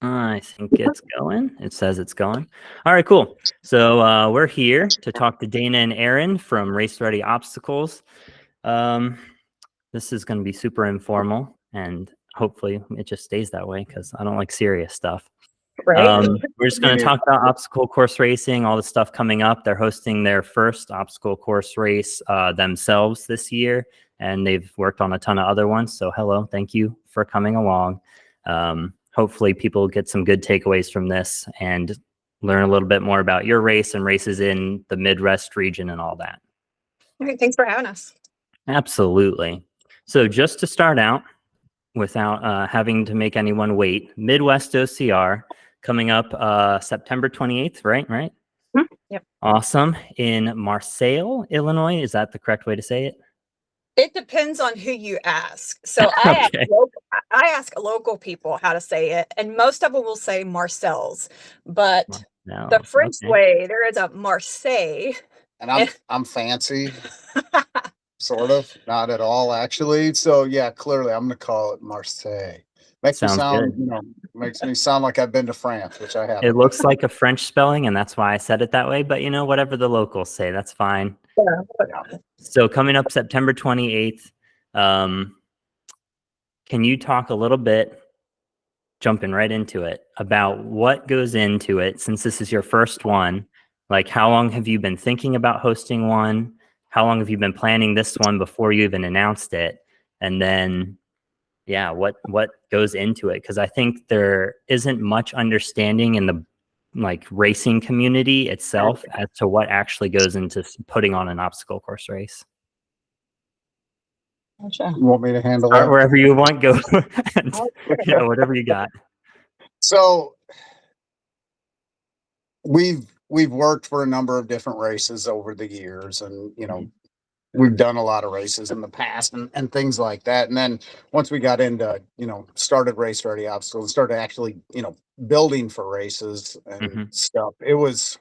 I think it's going. It says it's going. All right, cool. So we're here to talk to Dana and Aaron from Race Ready Obstacles. Um, this is going to be super informal, and hopefully it just stays that way because I don't like serious stuff. Right? We're just going to talk about obstacle course racing, all the stuff coming up. They're hosting their first obstacle course race themselves this year, and they've worked on a ton of other ones. So hello, thank you for coming along. Hopefully people get some good takeaways from this and learn a little bit more about your race and races in the Midwest region and all that. All right, thanks for having us. Absolutely. So just to start out, without having to make anyone wait, Midwest OCR coming up September 28th, right? Right. Yep. Awesome. In Marseille, Illinois. Is that the correct way to say it? It depends on who you ask. So Okay. I ask local people how to say it, and most of them will say Marcel's. But the Marseille. French Okay. way, there is a Marseille. And I'm fancy, sort of, not at all actually. So yeah, clearly I'm gonna call it Marseille. Makes me Sounds sound, good. makes me sound like I've been to France, which I It haven't. looks like a French spelling, and that's why I said it that way. But whatever the locals say, that's fine. Yeah. So coming up September 28th, can you talk a little bit, jumping right into it, about what goes into it since this is your first one? Like, how long have you been thinking about hosting one? How long have you been planning this one before you even announced it? And then, yeah, what goes into it? Because I think there isn't much understanding in the racing community itself as to what actually goes into putting on an obstacle course race. Gotcha. You want me to handle Start that? wherever you want, go. And, whatever you got. So we've worked for a number of different races over the years, and we've done a lot of races in the past and things like that. And then once we got into, started Race Ready Obstacles, started actually, building for races and stuff, it was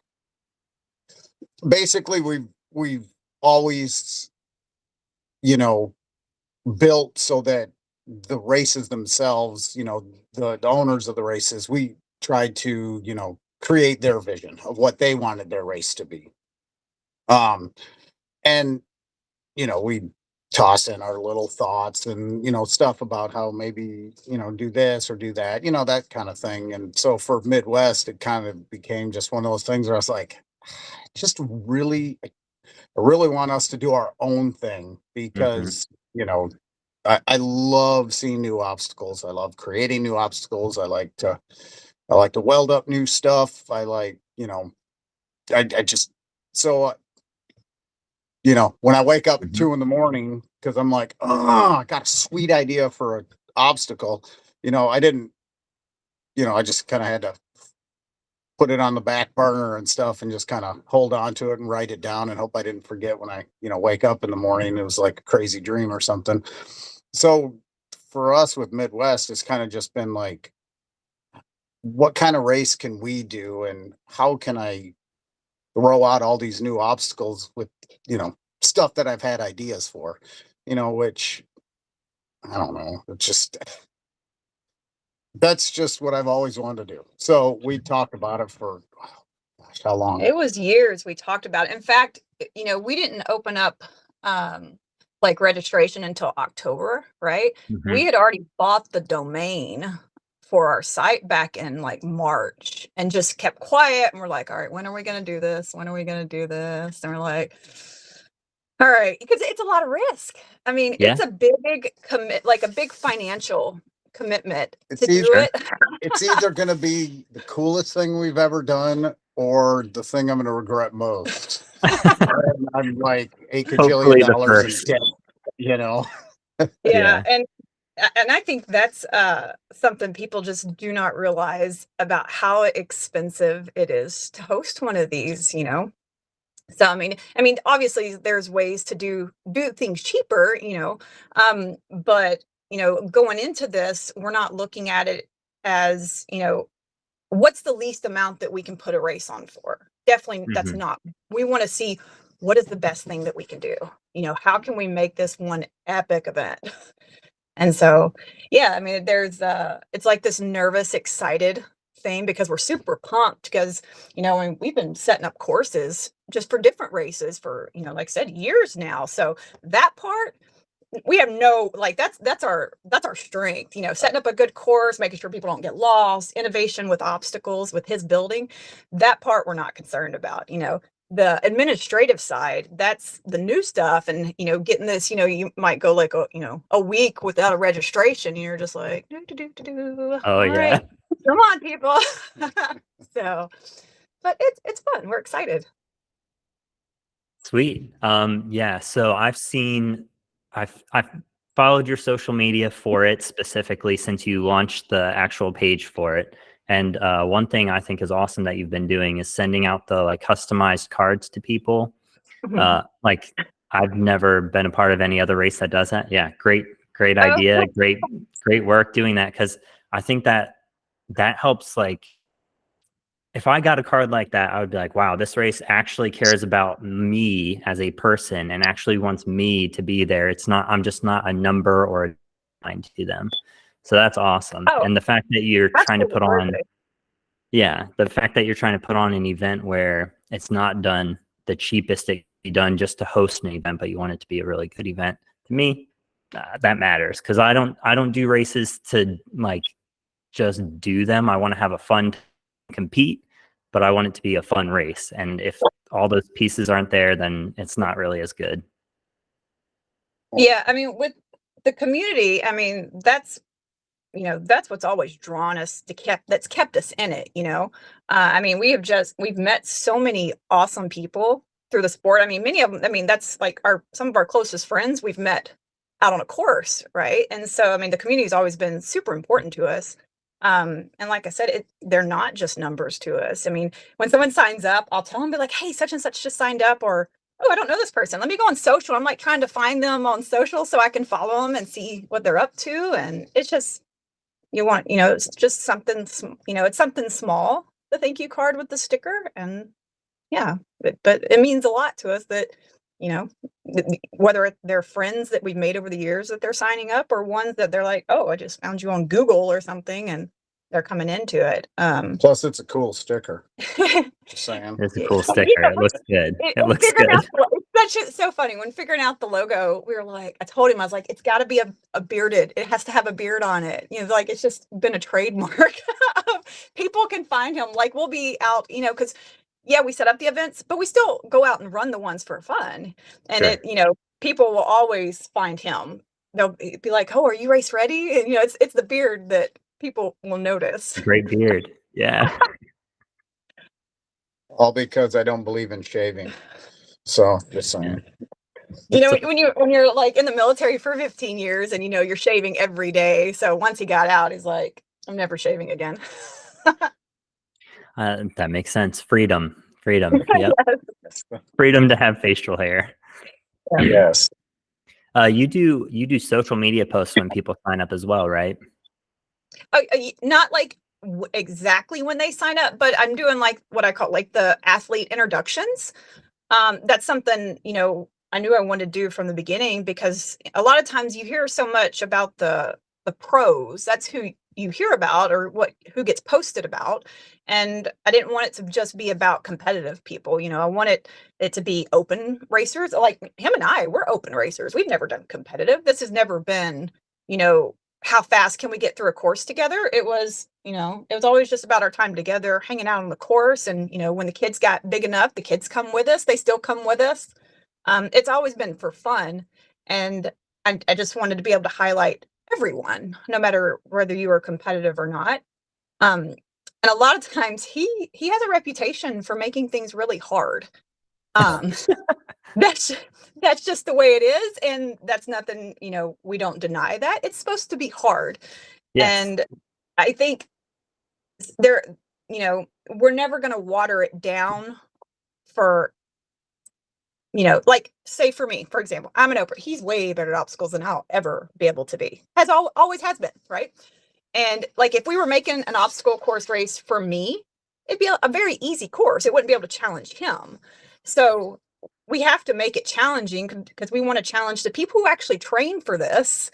basically we've always, built so that the races themselves, the owners of the races, we tried to, create their vision of what they wanted their race to be. And we toss in our little thoughts and, stuff about how maybe, do this or do that, that kind of thing. And so for Midwest, it kind of became just one of those things where I was like, I really want us to do our own thing because, I love seeing new obstacles. I love creating new obstacles. I like to weld up new stuff. I like, I just, so when I wake up at 2 a.m, because I'm like, oh, I got a sweet idea for an obstacle. I didn't, I just kind of had to put it on the back burner and stuff and just kind of hold on to it and write it down and hope I didn't forget when I, wake up in the morning. It was like a crazy dream or something. So for us with Midwest, it's kind of just been like, what kind of race can we do and how can I throw out all these new obstacles with, stuff that I've had ideas for, which I don't know. It's just, that's just what I've always wanted to do. So we talked about it for, gosh, how long? It was years we talked about it. In fact, we didn't open up registration until October, right? We had already bought the domain for our site back in March and just kept quiet. And we're like, all right, when are we going to do this? When are we going to do this? And we're like, all right, because it's a lot of risk. I mean, it's a big commit, like a big financial commitment to do it. It's either going to be the coolest thing we've ever done or the thing I'm going to regret most. I'm like $8 gajillion in debt, Yeah. And I think that's something people just do not realize about how expensive it is to host one of these, So I mean, obviously there's ways to do things cheaper, but going into this, we're not looking at it as, what's the least amount that we can put a race on for? Definitely that's not. We want to see what is the best thing that we can do. How can we make this one epic event? And so, yeah, I mean, there's it's like this nervous, excited thing because we're super pumped because, and we've been setting up courses just for different races for, like I said, years now. So that part, we have no, like, that's our strength, setting up a good course, making sure people don't get lost, innovation with obstacles with his building. That part we're not concerned about. The administrative side, that's the new stuff. And, getting this, you might go like a week without a registration, and you're just like, Oh all yeah. right, come on, people. So, but it's fun. We're excited. Sweet. Yeah. So I've followed your social media for it specifically since you launched the actual page for it. And one thing I think is awesome that you've been doing is sending out the like customized cards to people. Like I've never been a part of any other race that does that. Yeah, great Oh, idea. Great work doing that, because I think that helps. Like if I got a card like that, I would be like, wow, this race actually cares about me as a person and actually wants me to be there. I'm just not a number or a line to them. So that's awesome. oh, And the fact that you're trying to put on, absolutely. yeah, the fact that you're trying to put on an event where it's not done the cheapest it can be done just to host an event, but you want it to be a really good event. To me, that matters, because I don't do races to like just do them. I want to have a fun compete, but I want it to be a fun race. And if all those pieces aren't there, then it's not really as good. Yeah, I mean, with the community, I mean, that's what's always drawn us that's kept us in it. I mean, we've met so many awesome people through the sport. I mean, many of them, I mean, that's like some of our closest friends we've met out on a course, right? And so, I mean, the community has always been super important to us. And like I said, they're not just numbers to us. I mean, when someone signs up, I'll tell them, be like, hey, such and such just signed up, or, oh, I don't know this person. Let me go on social. I'm like trying to find them on social so I can follow them and see what they're up to. And it's just, it's just something, it's something small, the thank you card with the sticker. And yeah, but it means a lot to us that, you know, whether they're friends that we've made over the years that they're signing up, or ones that they're like, oh, I just found you on Google or something, and they're coming into it. Plus, it's a cool sticker. Just saying. It's a cool sticker. It looks good. It looks Figuring good. out it's so funny when figuring out the logo. We were like, I told him, I was like, it's got to be a bearded. It has to have a beard on it. Like it's just been a trademark. People can find him. Like we'll be out, because yeah, we set up the events, but we still go out and run the ones for fun. And Sure. people will always find him. They'll be like, oh, are you race ready? And it's the beard that people will notice. Great beard. Yeah. All because I don't believe in shaving. So just saying. When you're like in the military for 15 years and you're shaving every day. So once he got out, he's like, I'm never shaving again. That makes sense. Freedom. Yep. Yes. Freedom to have facial hair. Yes. You do social media posts when people sign up as well, right? Not like exactly when they sign up, but I'm doing like what I call like the athlete introductions. That's something, I knew I wanted to do from the beginning, because a lot of times you hear so much about the pros. That's who you hear about, or who gets posted about. And I didn't want it to just be about competitive people. I wanted it to be open racers. Like him and we're open racers. We've never done competitive. This has never been, how fast can we get through a course together? It was always just about our time together, hanging out on the course. And, when the kids got big enough, the kids come with us. They still come with us. It's always been for fun. And I just wanted to be able to highlight everyone, no matter whether you were competitive or not. And a lot of times he has a reputation for making things really hard. That's just the way it is. And that's nothing, we don't deny that. It's supposed to be hard. Yes. And I think there, we're never going to water it down for, like say for me, for example, I'm an opener. He's way better at obstacles than I'll ever be able to be. Always has been, right? And like if we were making an obstacle course race for me, it'd be a very easy course. It wouldn't be able to challenge him. So we have to make it challenging, because we want to challenge the people who actually train for this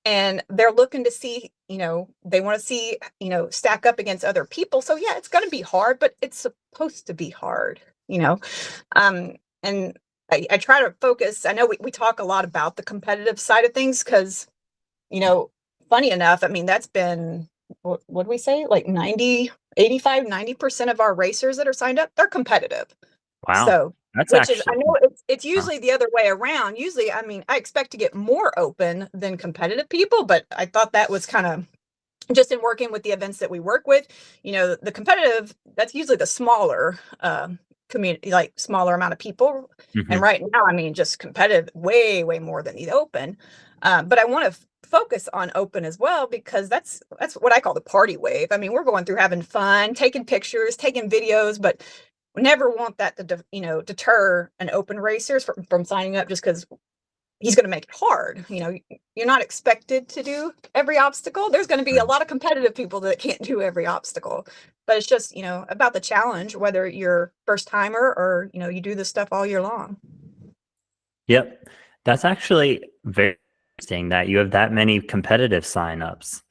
and they're looking to see, they want to see, stack up against other people. So yeah, it's going to be hard, but it's supposed to be hard, and I try to focus. I know we talk a lot about the competitive side of things because, funny enough, I mean, that's been, what do we say? Like 90% of our racers that are signed up, they're competitive. Wow. So, That's which is, I actually, know it's usually the other way around. Usually, I mean, I expect to get more open than competitive people, but I thought that was kind of just in working with the events that we work with, the competitive, that's usually the smaller community, like smaller amount of people. And right now, I mean, just competitive way, way more than the open. But I want to focus on open as well, because that's what I call the party wave. I mean, we're going through having fun, taking pictures, taking videos, but we never want that to, deter an open racers from signing up just because he's going to make it hard. You're not expected to do every obstacle. There's going to be a lot of competitive people that can't do every obstacle, but it's just, about the challenge, whether you're first timer or, you do this stuff all year long. Yep. That's actually very interesting that you have that many competitive signups.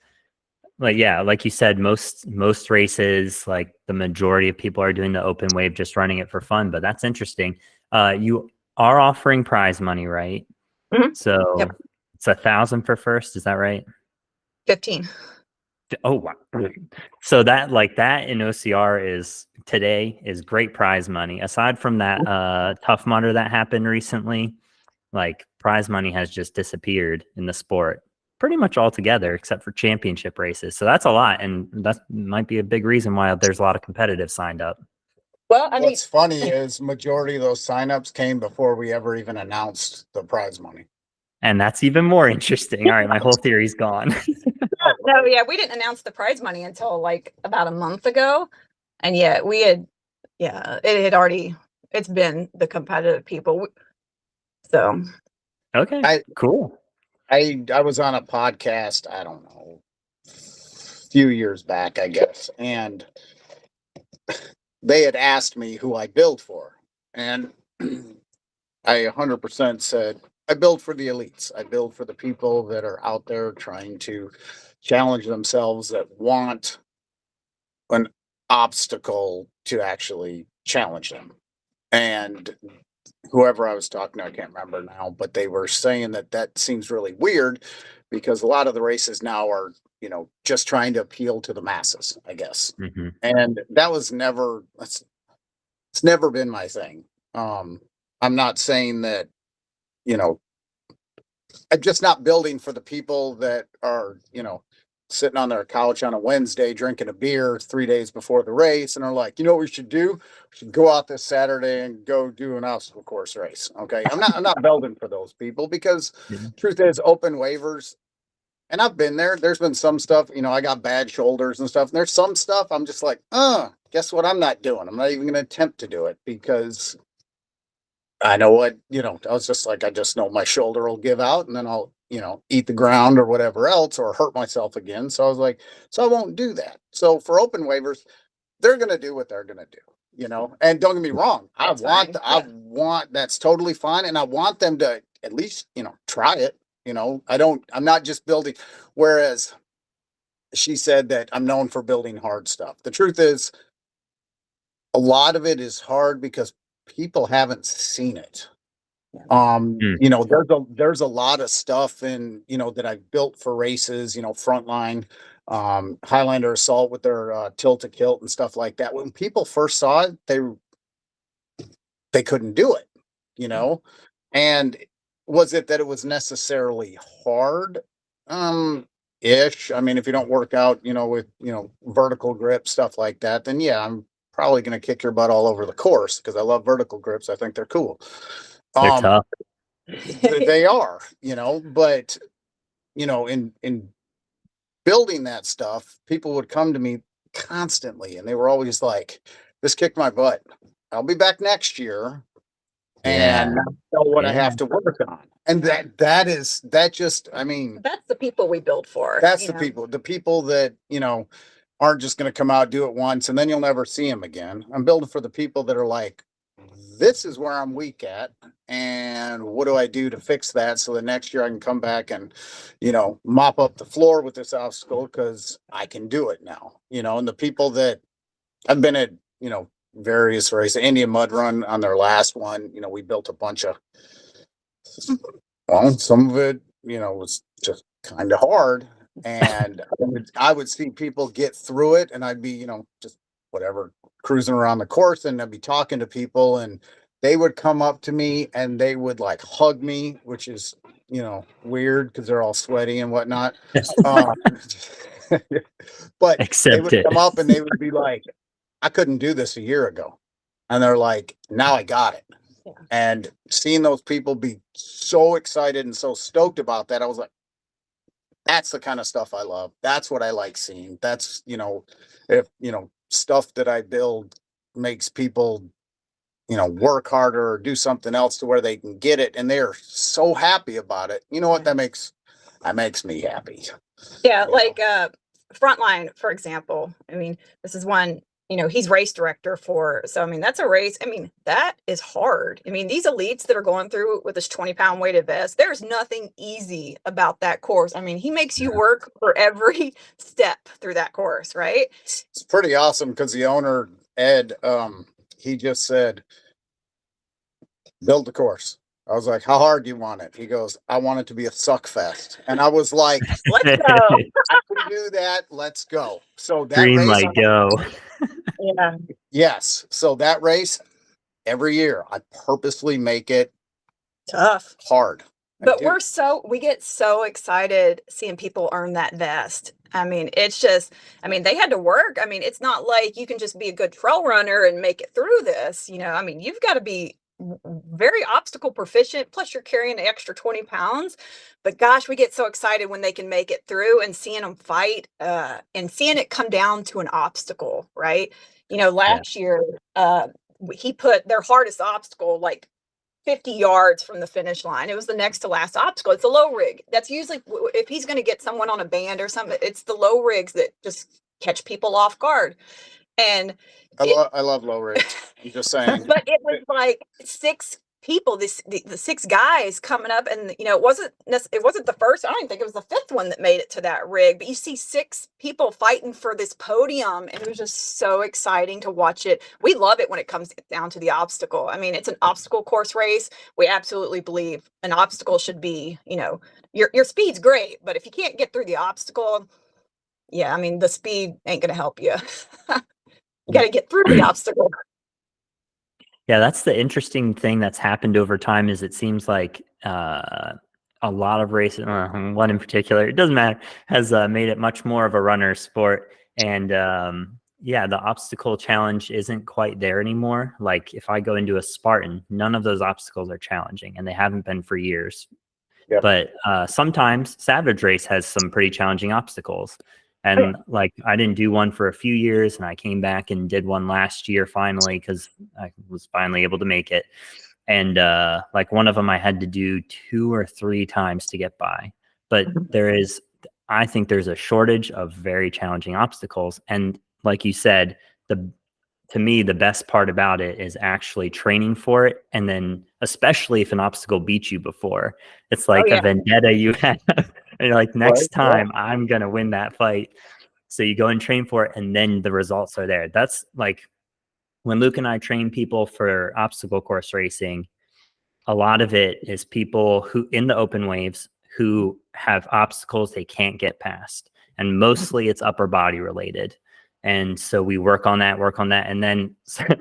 Like, yeah, like you said, most races, like the majority of people are doing the open wave, just running it for fun, but that's interesting. You are offering prize money, right? Mm-hmm. So Yep. it's 1,000 for first. Is that right? 15. Oh, wow. So that in OCR today is great prize money. Aside from that Tough Mudder that happened recently, like prize money has just disappeared in the sport pretty much altogether, except for championship races. So that's a lot. And that might be a big reason why there's a lot of competitive signed up. Well, I mean, What's funny is majority of those signups came before we ever even announced the prize money. And that's even more interesting. All right, my whole theory's gone. no, yeah, we didn't announce the prize money until like about a month ago. And yet it had already, it's been the competitive people. So. Okay, cool. I was on a podcast, I don't know, a few years back, I guess, and they had asked me who I build for. And I 100% said, I build for the elites. I build for the people that are out there trying to challenge themselves, that want an obstacle to actually challenge them. And whoever I was talking to, I can't remember now, but they were saying that seems really weird because a lot of the races now are, just trying to appeal to the masses, I guess. Mm-hmm. And that was it's never been my thing. I'm not saying that, I'm just not building for the people that are, sitting on their couch on a Wednesday drinking a beer 3 days before the race and are like, what we should do? We should go out this Saturday and go do an obstacle course race. Okay. I'm not building for those people because truth is, open waivers, and I've been there. There's been some stuff, I got bad shoulders and stuff. And there's some stuff I'm just like, guess what I'm not doing? I'm not even going to attempt to do it because I know what, I was just like, I just know my shoulder will give out and then I'll, eat the ground or whatever else or hurt myself again. So I was like, so I won't do that. So for open waivers, they're going to do what they're going to do, and don't get me wrong. That's totally fine. And I want them to at least, try it. I'm not just building. Whereas she said that I'm known for building hard stuff. The truth is a lot of it is hard because people haven't seen it. There's a lot of stuff that I've built for races, frontline, Highlander Assault with their tilt-a-kilt and stuff like that. When people first saw it, they couldn't do it, and was it that it was necessarily hard? Ish. I mean, if you don't work out, with, vertical grip, stuff like that, then yeah, I'm probably going to kick your butt all over the course because I love vertical grips. I think they're cool. They're tough. They are, but, in building that stuff, people would come to me constantly and they were always like, this kicked my butt. I'll be back next year. And know what I have to work on. And that just, I mean, that's the people we build for. That's the people that, aren't just going to come out, do it once, and then you'll never see them again. I'm building for the people that are like, this is where I'm weak at, and what do I do to fix that so the next year I can come back and, mop up the floor with this obstacle because I can do it now. And the people that I've been at, various races, Indian Mud Run on their last one, we built a bunch of, well, some of it, was just kind of hard. And I would see people get through it, and I'd be, just whatever, cruising around the course, and I'd be talking to people, and they would come up to me and they would like hug me, which is, weird because they're all sweaty and whatnot. Uh, but they Accept would it. come up and they would be like, I couldn't do this a year ago. And they're like, now I got it. Yeah. And seeing those people be so excited and so stoked about that, I was like, that's the kind of stuff I love. That's what I like seeing. That's, if, stuff that I build makes people, work harder or do something else to where they can get it. And they're so happy about it. You know what? That makes me happy. Yeah, You like Frontline, for example. I mean, this is one, he's race director for, so I mean, that's a race. I mean, that is hard. I mean, these elites that are going through with this 20-pound weighted vest, there's nothing easy about that course. I mean, he makes you work for every step through that course, right? It's pretty awesome because the owner, Ed, he just said, build the course. I was like, how hard do you want it? He goes, I want it to be a suck fest. And I was like, Let's go. I can do that. Let's go. So that Green race, light, go. Yeah. yes. So that race, every year, I purposely make it Tough. hard. But we get so excited seeing people earn that vest. I mean, it's just, I mean, they had to work. I mean, it's not like you can just be a good trail runner and make it through this. I mean, you've got to be very obstacle proficient. Plus, you're carrying an extra 20 pounds. But gosh, we get so excited when they can make it through and seeing them fight and seeing it come down to an obstacle, right? Last year, he put their hardest obstacle like 50 yards from the finish line. It was the next to last obstacle. It's a low rig. That's usually, if he's going to get someone on a band or something, it's the low rigs that just catch people off guard. And I love low rigs. I'm just saying. but it was like 6 people, the 6 guys coming up, and it wasn't the first. I don't even think it was the 5th one that made it to that rig. But you see 6 people fighting for this podium, and it was just so exciting to watch it. We love it when it comes down to the obstacle. I mean, it's an obstacle course race. We absolutely believe an obstacle should be, your speed's great, but if you can't get through the obstacle, yeah, I mean, the speed ain't going to help you. You got to get through the obstacle. Yeah, that's the interesting thing that's happened over time is it seems like a lot of races, one in particular, it doesn't matter, has made it much more of a runner sport. And yeah, the obstacle challenge isn't quite there anymore. Like if I go into a Spartan, none of those obstacles are challenging, and they haven't been for years. Yep. But sometimes Savage Race has some pretty challenging obstacles. And like, I didn't do one for a few years, and I came back and did one last year finally, because I was finally able to make it. And like one of them I had to do 2 or 3 times to get by. But I think there's a shortage of very challenging obstacles. And like you said, to me, the best part about it is actually training for it. And then especially if an obstacle beats you before, it's like a vendetta you have. And you're like, next time I'm going to win that fight. So you go and train for it, and then the results are there. That's like when Luke and I train people for obstacle course racing, a lot of it is people who in the open waves who have obstacles they can't get past. And mostly it's upper body related. And so we work on that. And then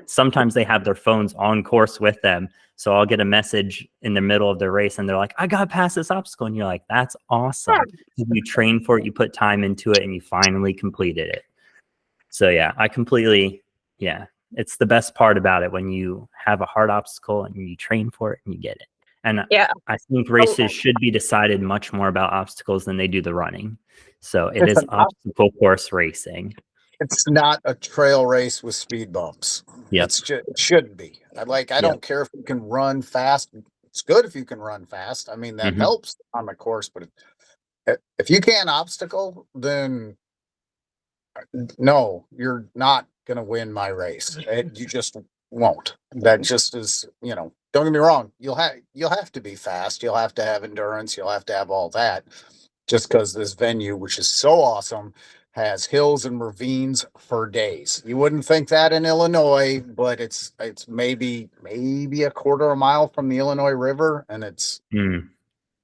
sometimes they have their phones on course with them. So I'll get a message in the middle of the race and they're like, I got past this obstacle. And you're like, that's awesome. You train for it, you put time into it, and you finally completed it. So yeah, it's the best part about it when you have a hard obstacle and you train for it and you get it. And I think races should be decided much more about obstacles than they do the running. So it is obstacle course racing. It's not a trail race with speed bumps. Yep. It shouldn't be. I don't care if you can run fast. It's good if you can run fast. I mean, that helps on the course. But if you can't obstacle, then no, you're not going to win my race. You just won't. That just is, don't get me wrong. You'll have to be fast. You'll have to have endurance. You'll have to have all that. Just because this venue, which is so awesome, has hills and ravines for days. You wouldn't think that in Illinois, but it's maybe a quarter of a mile from the Illinois River, and it's Mm.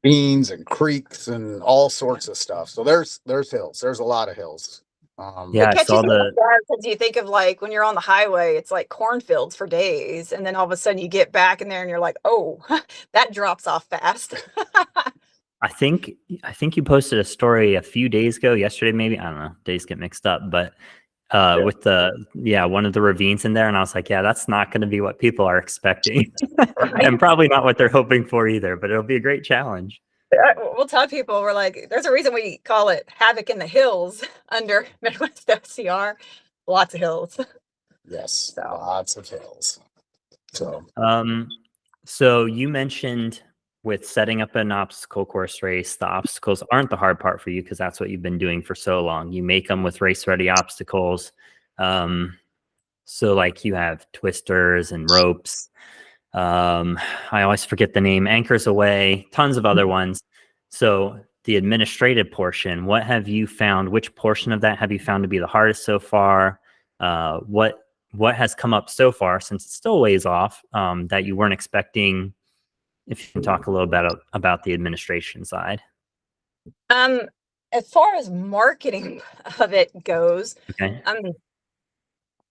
ravines and creeks and all sorts of stuff. So there's hills. There's a lot of hills. Yeah, I It catches saw you the. off guard because you think of like when you're on the highway, it's like cornfields for days, and then all of a sudden you get back in there and you're like, oh, that drops off fast. I think you posted a story a few days ago, yesterday maybe. I don't know. Days get mixed up, but with one of the ravines in there, and I was like, yeah, that's not going to be what people are expecting, and probably not what they're hoping for either. But it'll be a great challenge. We'll tell people, we're like, there's a reason we call it Havoc in the Hills under Midwest OCR. Lots of hills. Yes, So. lots of hills. So you mentioned with setting up an obstacle course race, the obstacles aren't the hard part for you because that's what you've been doing for so long. You make them with race-ready obstacles. So like you have twisters and ropes. I always forget the name, anchors away, tons of other ones. So the administrative portion, what have you found? Which portion of that have you found to be the hardest so far? What has come up so far, since it's still ways off, that you weren't expecting? If you can talk a little bit about the administration side. As far as marketing of it goes, Okay.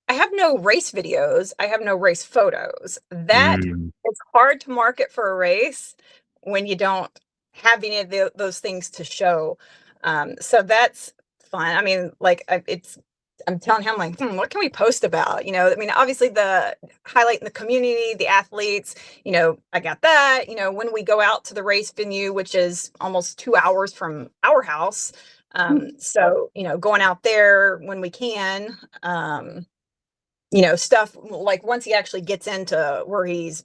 I have no race videos. I have no race photos. That it's hard to market for a race when you don't have any of those things to show. So that's fun. I mean, like I'm telling him like, what can we post about? I mean, obviously the highlighting the community, the athletes, I got that, when we go out to the race venue, which is almost 2 hours from our house. So, going out there when we can, stuff like once he actually gets into where he's,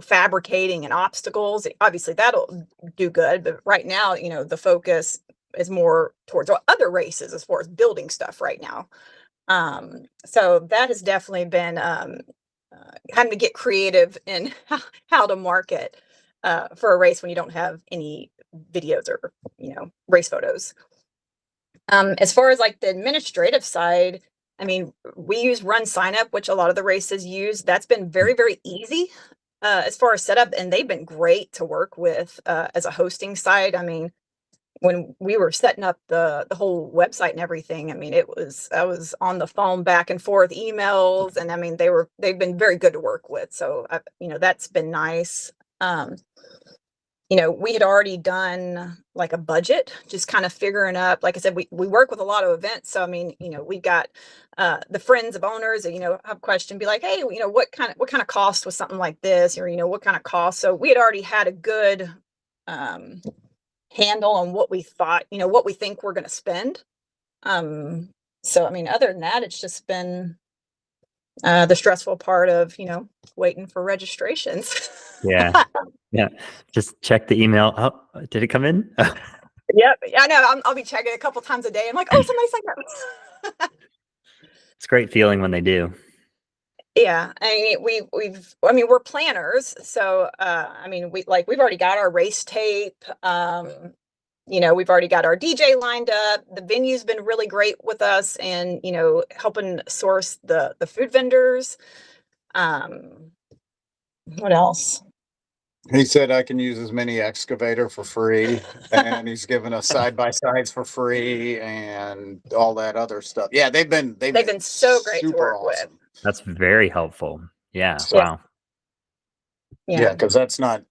fabricating and obstacles, obviously that'll do good. But right now, the focus is more towards other races as far as building stuff right now. So that has definitely been having to get creative in how to market for a race when you don't have any videos or, race photos. As far as like the administrative side, I mean, we use Run Sign Up, which a lot of the races use. That's been very, very easy as far as setup, and they've been great to work with as a hosting site. I mean, when we were setting up the whole website and everything, I mean, I was on the phone back and forth, emails, and I mean, they've been very good to work with. So, that's been nice. We had already done like a budget, just kind of figuring up, like I said, we work with a lot of events. So, I mean, we got the friends of owners that, have a question, be like, hey, what kind of cost was something like this? Or, what kind of cost? So we had already had a good handle on what we thought, what we think we're going to spend. So, I mean, other than that, it's just been the stressful part of, waiting for registrations. Yeah. Yeah. Just check the email. Oh, did it come in? Yep. I know. I'll be checking a couple times a day. I'm like, oh, somebody signed up. It's a great feeling when they do. Yeah. I mean, we're planners. So, I mean, we've already got our race tape. We've already got our DJ lined up. The venue's been really great with us and, helping source the food vendors. What else? He said I can use his mini excavator for free, and he's giving us side-by-sides for free and all that other stuff. Yeah, they've been so great to super work awesome. with. That's very helpful. Yeah. So, Wow. Yeah, because that's not,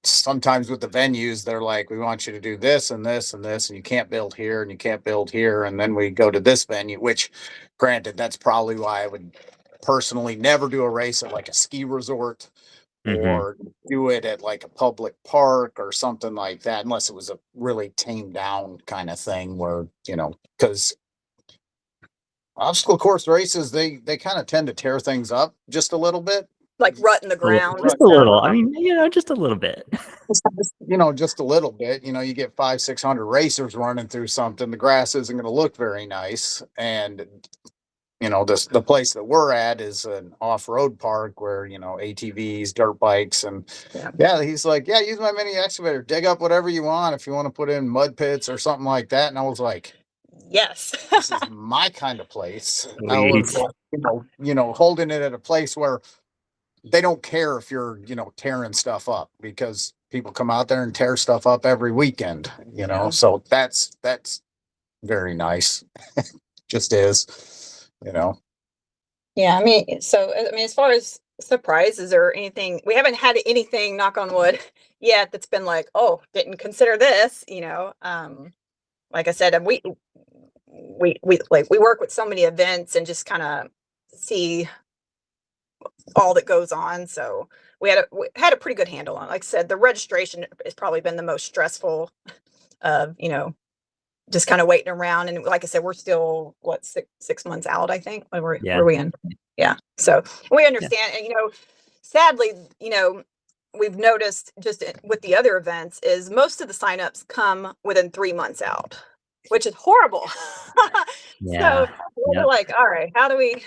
sometimes with the venues, they're like, we want you to do this and this and this, and you can't build here and you can't build here. And then we go to this venue, which granted, that's probably why I would personally never do a race at like a ski resort or do it at like a public park or something like that, unless it was a really tamed down kind of thing where, because obstacle course races, they kind of tend to tear things up just a little bit. Like rut in the ground. Just a little. I mean, just a little bit. Just a little bit. You get 500-600 racers running through something. The grass isn't going to look very nice. And, the place that we're at is an off-road park where, ATVs, dirt bikes, and he's like, yeah, use my mini excavator, dig up whatever you want if you want to put in mud pits or something like that. And I was like, yes. this is my kind of place. I Sweet. was, holding it at a place where they don't care if you're, tearing stuff up, because people come out there and tear stuff up every weekend, so that's very nice. Just is, Yeah, I mean, as far as surprises or anything, we haven't had anything, knock on wood, yet that's been like, oh, didn't consider this, like I said, we work with so many events and just kind of see all that goes on. So we had a pretty good handle on it. Like I said, the registration has probably been the most stressful of, just kind of waiting around. And like I said, we're still six months out, I think. Where are we in? Yeah. So we understand. And, sadly, we've noticed just with the other events is most of the signups come within 3 months out, which is horrible. So we're like, all right, how do we,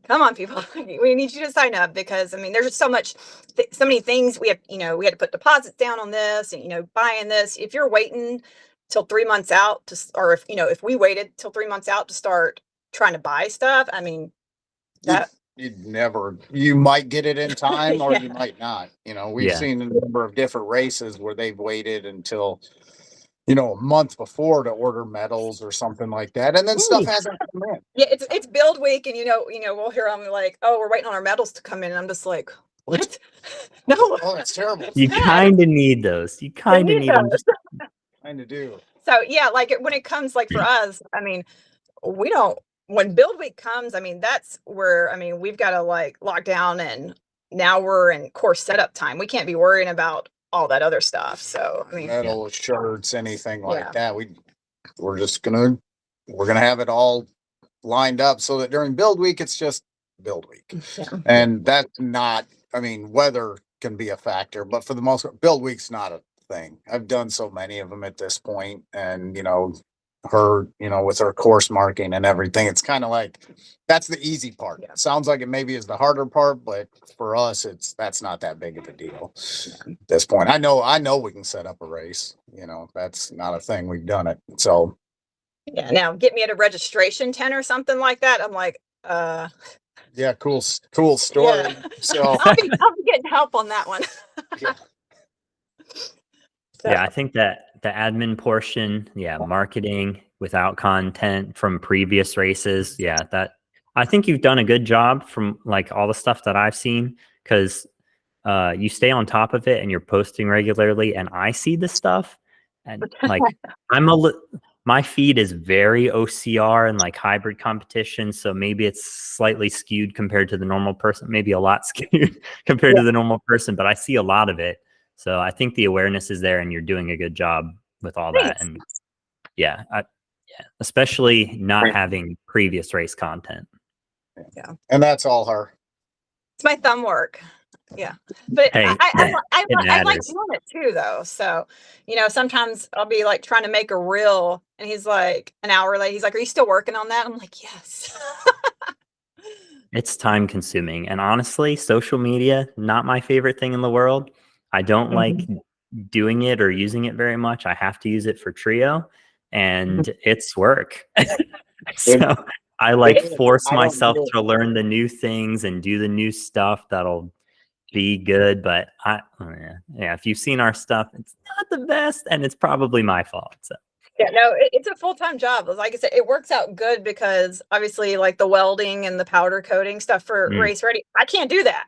come on, people, we need you to sign up, because there's just so many things we have, we had to put deposits down on this and, buying this. If you're waiting till 3 months out or if we waited till 3 months out to start trying to buy stuff, that you might get it in time or you might not. We've seen a number of different races where they've waited until, a month before to order medals or something like that. And then stuff hasn't come in. Yeah, it's build week, and we'll hear them like, oh, we're waiting on our medals to come in. And I'm just like, what? No. Oh, that's terrible. You kind of need those. You kind of need them. Kind of do. So yeah, like when it comes like for us, we don't, when build week comes, that's where, we've got to like lock down, and now we're in course setup time. We can't be worrying about all that other stuff. So, metal shirts, anything like that. We're gonna have it all lined up so that during build week, it's just build week. And that's not, weather can be a factor, but for the most part, build week's not a thing. I've done so many of them at this point, and with her course marking and everything, it's kind of like that's the easy part. Sounds like it maybe is the harder part, but for us, that's not that big of a deal at this point. I know we can set up a race. That's not a thing. We've done it. So now get me at a registration tent or something like that. I'm like, yeah, cool story. Yeah. So I'll be getting help on that one. So. Yeah, I think that the admin portion, marketing without content from previous races, that I think you've done a good job from like all the stuff that I've seen, because you stay on top of it and you're posting regularly, and I see the stuff, and like my feed is very OCR and like hybrid competition, so maybe it's slightly skewed compared to the normal person, maybe a lot skewed compared to the normal person, but I see a lot of it. So I think the awareness is there, and you're doing a good job with all that. And especially not having previous race content. Yeah, and that's all her. It's my thumb work. Yeah, but hey, I like doing it too, though. So sometimes I'll be like trying to make a reel, and he's like an hour late. He's like, "Are you still working on that?" I'm like, "Yes." It's time consuming, and honestly, social media, not my favorite thing in the world. I don't like doing it or using it very much. I have to use it for Trio, and it's work. So I force myself to learn the new things and do the new stuff that'll be good. But if you've seen our stuff, it's not the best, and it's probably my fault. So. Yeah, no, it's a full-time job. Like I said, it works out good because obviously like the welding and the powder coating stuff for race ready, I can't do that.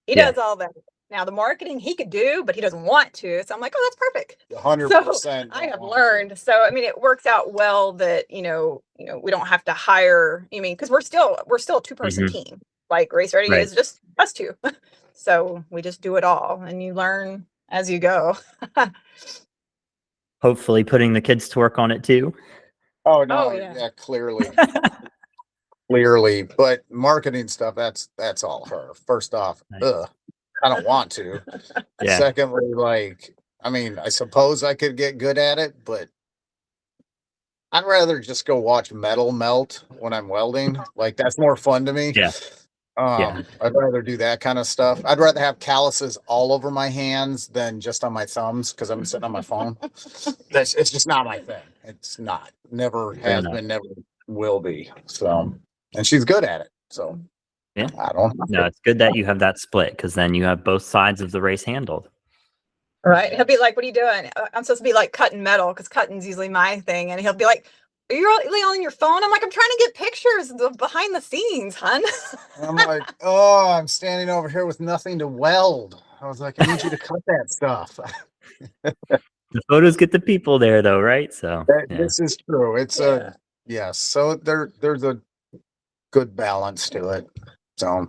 He does all that. Now the marketing he could do, but he doesn't want to. So I'm like, oh, that's perfect. 100%. So I have learned. So it works out well that we don't have to hire. Because we're still a 2-person team. Like race ready is just us two. So we just do it all, and you learn as you go. Hopefully, putting the kids to work on it too. Oh no, yeah, clearly. Clearly, but marketing stuff, that's all her. First off, I don't want to. Secondly, I suppose I could get good at it, but I'd rather just go watch metal melt when I'm welding. Like that's more fun to me. Yeah. Yeah. I'd rather do that kind of stuff. I'd rather have calluses all over my hands than just on my thumbs because I'm sitting on my phone. It's just not my thing. It's not. Never Fair has enough. been, never will be. So, and she's good at it. So, Yeah. I don't No, know. it's good that you have that split because then you have both sides of the race handled. Right. He'll be like, "What are you doing?" I'm supposed to be like cutting metal because cutting's usually my thing. And he'll be like, "Are you really on your phone?" I'm like, "I'm trying to get pictures of the behind the scenes, hun." And I'm like, oh, I'm standing over here with nothing to weld. I was like, I need you to cut that stuff. The photos get the people there, though, right? So, yeah. This is true. It's Yeah. yes. So there's a good balance to it. So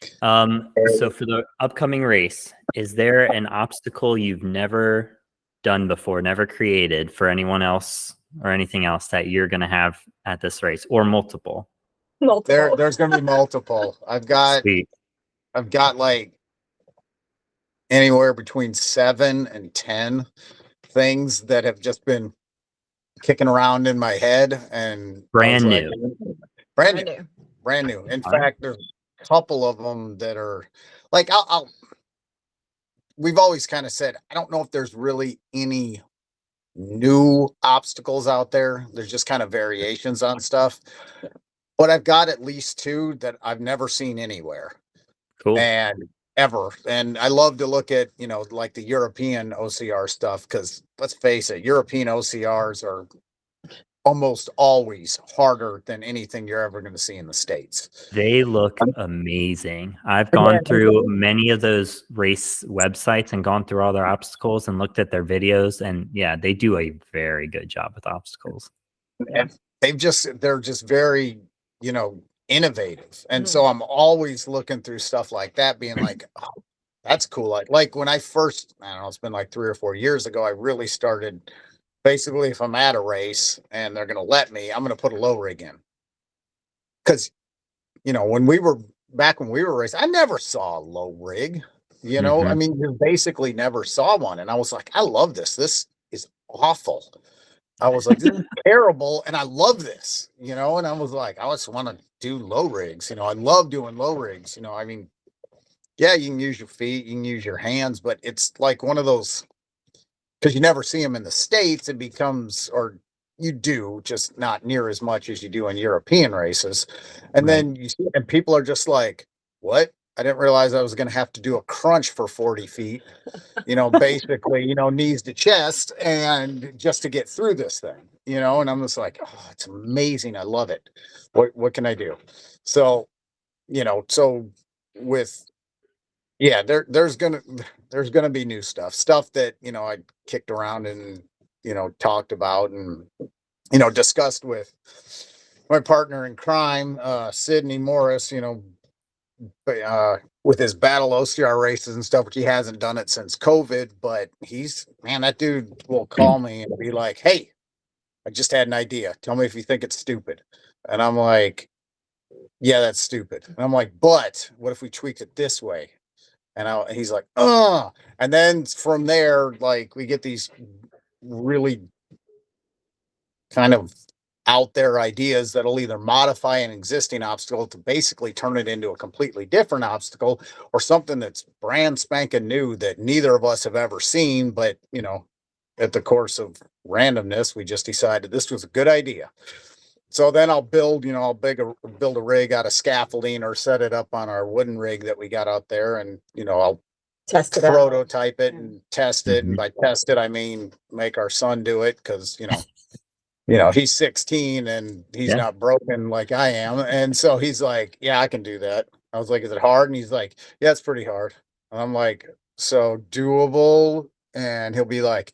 So for the upcoming race, is there an obstacle you've never done before, never created for anyone else or anything else that you're going to have at this race, or multiple? Multiple. there's gonna be multiple. Sweet. I've got like anywhere between 7 and 10 things that have just been kicking around in my head, and I was Brand like, new. brand I new, do. brand new. In All right. fact, there's a couple of them that are like I'll we've always kind of said I don't know if there's really any new obstacles out there. There's just kind of variations on stuff. But I've got at least 2 that I've never seen anywhere Cool. and ever. And I love to look at, like the European OCR stuff because let's face it, European OCRs are almost always harder than anything you're ever going to see in the States. They look amazing. I've gone through many of those race websites and gone through all their obstacles and looked at their videos. And yeah, they do a very good job with obstacles. And they're just very, innovative. And so I'm always looking through stuff like that, being like, oh, that's cool. Like when I first, I don't know, it's been like 3 or 4 years ago, I really started basically if I'm at a race and they're going to let me, I'm going to put a low rig in. Cause when we were racing, I never saw a low rig, I Mhm. mean, you basically never saw one. And I was like, I love this. This is awful. I was like, this is terrible. And I love this, and I was like, I just want to do low rigs. I love doing low rigs. I mean, yeah, you can use your feet, you can use your hands, but it's like one of those because you never see them in the States. It becomes, or you do, just not near as much as you do in European races. And Right. then you see, and people are just like, what? I didn't realize I was going to have to do a crunch for 40 feet, basically, knees to chest and just to get through this thing, and I'm just like, oh, it's amazing. I love it. What can I do? So, so with yeah, there's gonna be new stuff that I kicked around and talked about and discussed with my partner in crime, Sydney Morris. With his battle OCR races and stuff, which he hasn't done it since COVID. But that dude will call me and be like, "Hey, I just had an idea. Tell me if you think it's stupid." And I'm like, "Yeah, that's stupid." And I'm like, "But what if we tweaked it this way?" And he's like, "Oh," and then from there, like we get these really kind of out there ideas that'll either modify an existing obstacle to basically turn it into a completely different obstacle or something that's brand spanking new that neither of us have ever seen. But, at the course of randomness, we just decided this was a good idea. So then I'll build, build a rig out of scaffolding or set it up on our wooden rig that we got out there. And, I'll Test it out. prototype it and test it. Mhm. And by test it, I mean, make our son do it. Cause, he's 16 and he's Yeah. not broken like I am. And so he's like, yeah, I can do that. I was like, is it hard? And he's like, yeah, it's pretty hard. And I'm like, so doable. And he'll be like,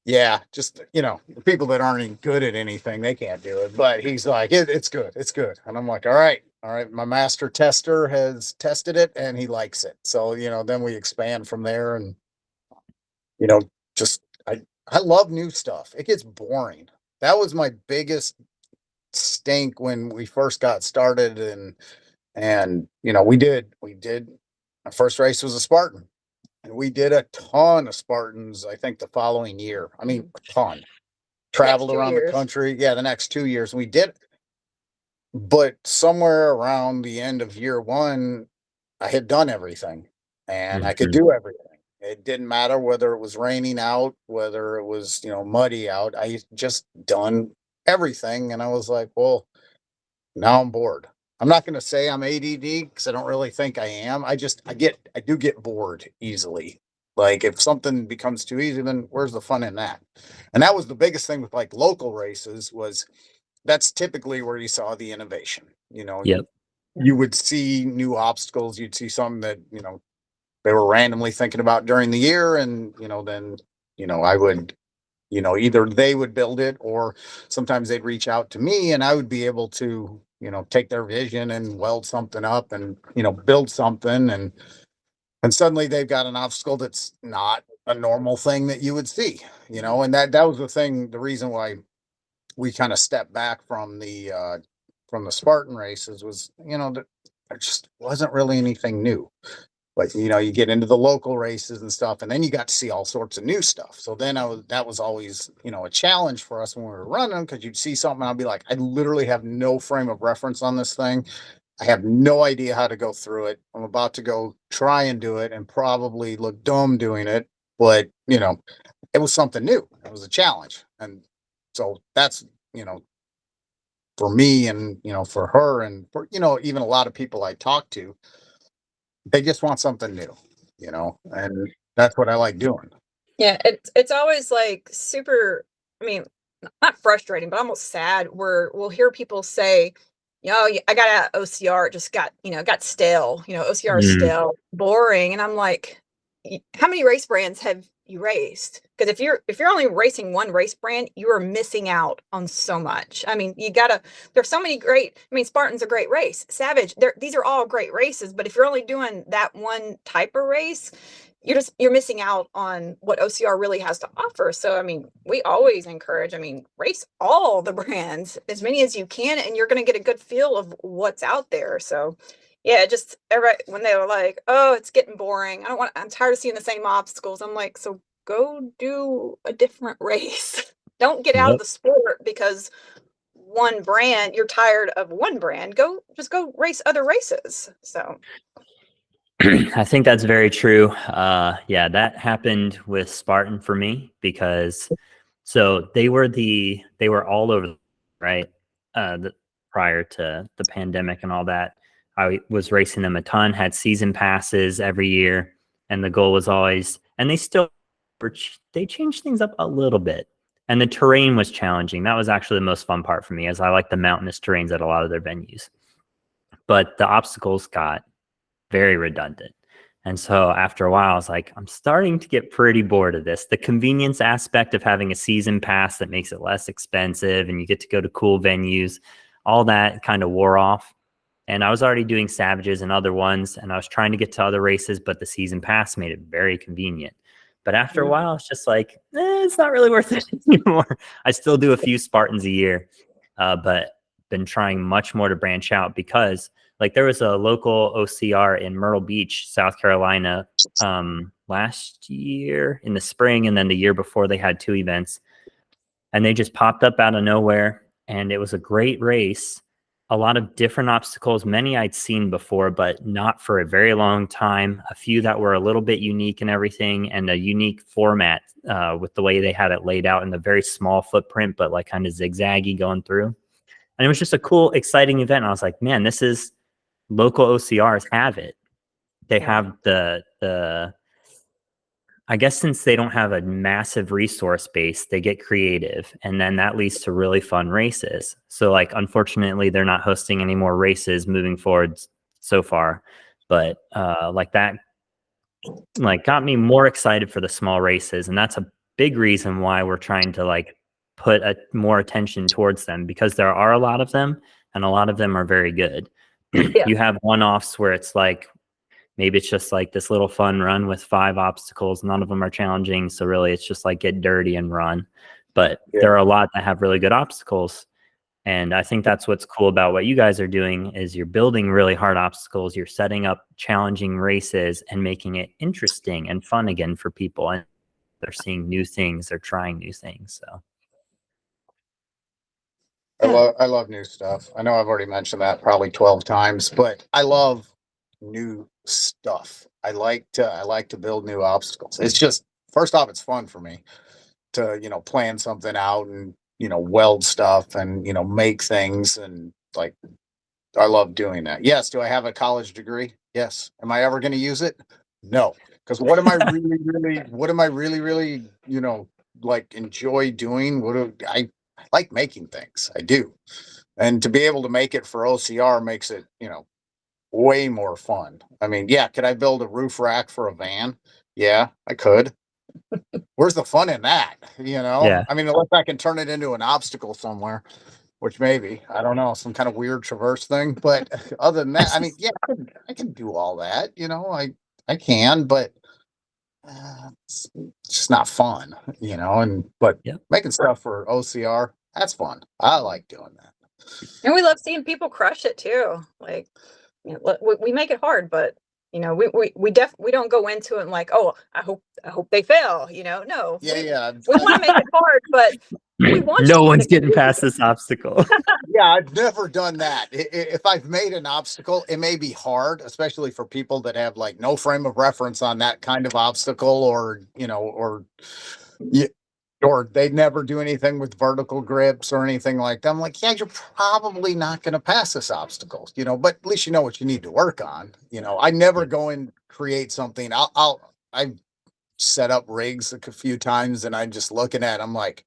yeah, just, the people that aren't even good at anything, they can't do it. But he's like, it's good. It's good. And I'm like, all right. All right. My master tester has tested it and he likes it. So, then we expand from there and, just, I love new stuff. It gets boring. That was my biggest stink when we first got started and we did our first race was a Spartan and we did a ton of Spartans I think the following year. I mean a ton. traveled 2 around the years. country. Yeah, the next 2 years we did. But somewhere around the end of year one, I had done everything and I could Mhm. do everything. It didn't matter whether it was raining out, whether it was, muddy out. I just done everything. And I was like, well, now I'm bored. I'm not going to say I'm ADD because I don't really think I am. I do get bored easily. Like if something becomes too easy, then where's the fun in that? And that was the biggest thing with like local races was that's typically where you saw the innovation. Yep. You would see new obstacles. You'd see something that, they were randomly thinking about during the year. And, then, I would, either they would build it or sometimes they'd reach out to me and I would be able to, take their vision and weld something up and, build something. And suddenly they've got an obstacle that's not a normal thing that you would see, and that was the reason why we kind of stepped back from the Spartan races was, that there just wasn't really anything new. But you get into the local races and stuff, and then you got to see all sorts of new stuff. So then that was always, a challenge for us when we were running because you'd see something and I'd be like, I literally have no frame of reference on this thing. I have no idea how to go through it. I'm about to go try and do it and probably look dumb doing it. But, it was something new. It was a challenge. And so that's, for me and, for her and for, even a lot of people I talk to, they just want something new, and that's what I like doing. Yeah, it's always like super, I mean, not frustrating, but almost sad where we'll hear people say, I got out of OCR, it just got stale, OCR is Mm, stale, boring. And I'm like, How many race brands have you raced? Because if you're only racing one race brand, you are missing out on so much. I mean, there's so many great, I mean, Spartan's a great race. Savage, these are all great races, but if you're only doing that one type of race, you're missing out on what OCR really has to offer. So I mean, we always encourage, I mean, race all the brands, as many as you can, and you're going to get a good feel of what's out there. So yeah, just everybody when they were like, "Oh, it's getting boring. I'm tired of seeing the same obstacles." I'm like, "So go do a different race. Don't get out of yep. the sport because you're tired of one brand. Go race other races." So, I think that's very true. Yeah, that happened with Spartan for me because so they were all over, right? Prior to the pandemic and all that, I was racing them a ton, had season passes every year, and the goal was always, and they still they changed things up a little bit, and the terrain was challenging. That was actually the most fun part for me, as I like the mountainous terrains at a lot of their venues, but the obstacles got very redundant. And so after a while, I was like, I'm starting to get pretty bored of this. The convenience aspect of having a season pass that makes it less expensive and you get to go to cool venues, all that kind of wore off. And I was already doing Savages and other ones, and I was trying to get to other races, but the season pass made it very convenient. But after a while, it's just like, it's not really worth it anymore. I still do a few Spartans a year, but been trying much more to branch out because like there was a local OCR in Myrtle Beach, South Carolina, last year in the spring, and then the year before they had two events, and they just popped up out of nowhere, and it was a great race. A lot of different obstacles, many I'd seen before, but not for a very long time. A few that were a little bit unique and everything, and a unique format with the way they had it laid out in the very small footprint, but like kind of zigzaggy going through. And it was just a cool, exciting event. And I was like, man, this is local OCRs have it. They yeah. have the I guess since they don't have a massive resource base, they get creative, and then that leads to really fun races. So like unfortunately they're not hosting any more races moving forward so far, but like that like got me more excited for the small races, and that's a big reason why we're trying to like put more attention towards them, because there are a lot of them and a lot of them are very good. Yeah. You have one-offs where it's like maybe it's just like this little fun run with 5 obstacles. None of them are challenging. So really it's just like get dirty and run. But Yeah. there are a lot that have really good obstacles. And I think that's what's cool about what you guys are doing is you're building really hard obstacles. You're setting up challenging races and making it interesting and fun again for people. And they're seeing new things. They're trying new things. So I love new stuff. I know I've already mentioned that probably 12 times, but I love new stuff. I like to build new obstacles. It's just first off, it's fun for me to, plan something out and, weld stuff and, make things and like I love doing that. Yes, do I have a college degree? Yes. Am I ever going to use it? No. Because what am I really, like enjoy doing? I like making things. I do. And to be able to make it for OCR makes it, way more fun. I mean, yeah, could I build a roof rack for a van? Yeah, I could. Where's the fun in that? Yeah. I mean, unless I can turn it into an obstacle somewhere, which maybe, I don't know, some kind of weird traverse thing. But other than that, I mean, yeah, I can do all that, I can, but it's just not fun, but Yep. making stuff for OCR, that's fun. I like doing that. And we love seeing people crush it too. Like, we make it hard, but we don't go into it and like, oh, I hope they fail. No, Yeah. we want to make it hard, but we want No you one's to getting past this obstacle. Yeah, I've never done that. If I've made an obstacle, it may be hard, especially for people that have like no frame of reference on that kind of obstacle, or or they never do anything with vertical grips or anything like that. I'm like, yeah, you're probably not going to pass this obstacle, but at least you know what you need to work on. I never go and create something. I set up rigs a few times and I'm just looking at, I'm like,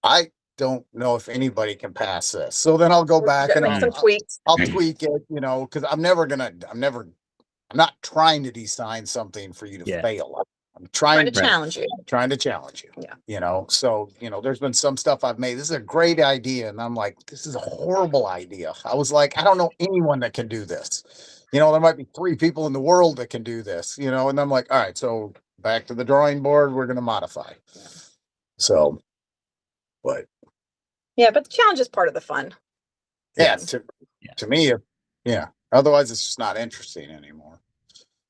I don't know if anybody can pass this. So then I'll go back and make some tweaks. I'll tweak it, because I'm not trying to design something for you to fail. I'm Trying to challenge you. trying to challenge you. Yeah. So, there's been some stuff I've made. This is a great idea. And I'm like, this is a horrible idea. I was like, I don't know anyone that can do this. There might be 3 people in the world that can do this, and I'm like, all right, so back to the drawing board, we're going to modify. So, but yeah, but the challenge is part of the fun. yeah, to me, yeah. Otherwise, it's just not interesting anymore.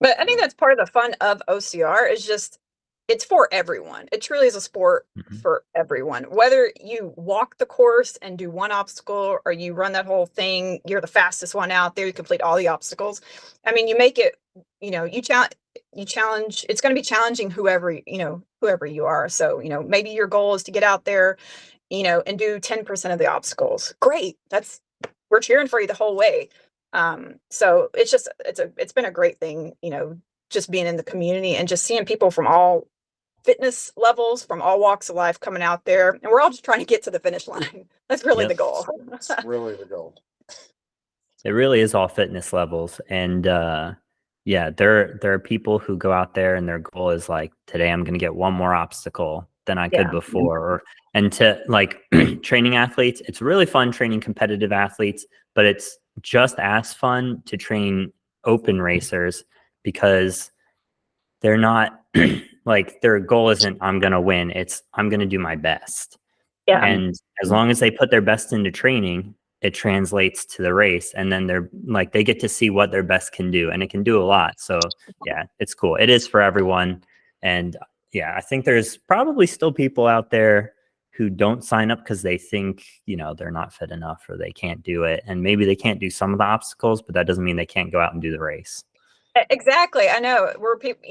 But I think that's part of the fun of OCR is just it's for everyone. It truly is a sport for everyone. Whether you walk the course and do one obstacle or you run that whole thing, you're the fastest one out there, you complete all the obstacles. I mean, you make it, you challenge, it's going to be challenging whoever you are. So, maybe your goal is to get out there, and do 10% of the obstacles. Great. We're cheering for you the whole way. So it's been a great thing, just being in the community and just seeing people from all fitness levels, from all walks of life coming out there. And we're all just trying to get to the finish line. That's really the goal. That's really the goal. It really is all fitness levels. And yeah, there are people who go out there and their goal is like, today I'm going to get one more obstacle than I could before. And to like training athletes, it's really fun training competitive athletes, but it's just as fun to train open racers because they're not like their goal isn't I'm going to win. It's I'm going to do my best. Yeah. And as long as they put their best into training, it translates to the race. And then they're like, they get to see what their best can do, and it can do a lot. So yeah, it's cool. It is for everyone. And yeah, I think there's probably still people out there who don't sign up because they think, they're not fit enough or they can't do it. And maybe they can't do some of the obstacles, but that doesn't mean they can't go out and do the race. Exactly. I know we're people,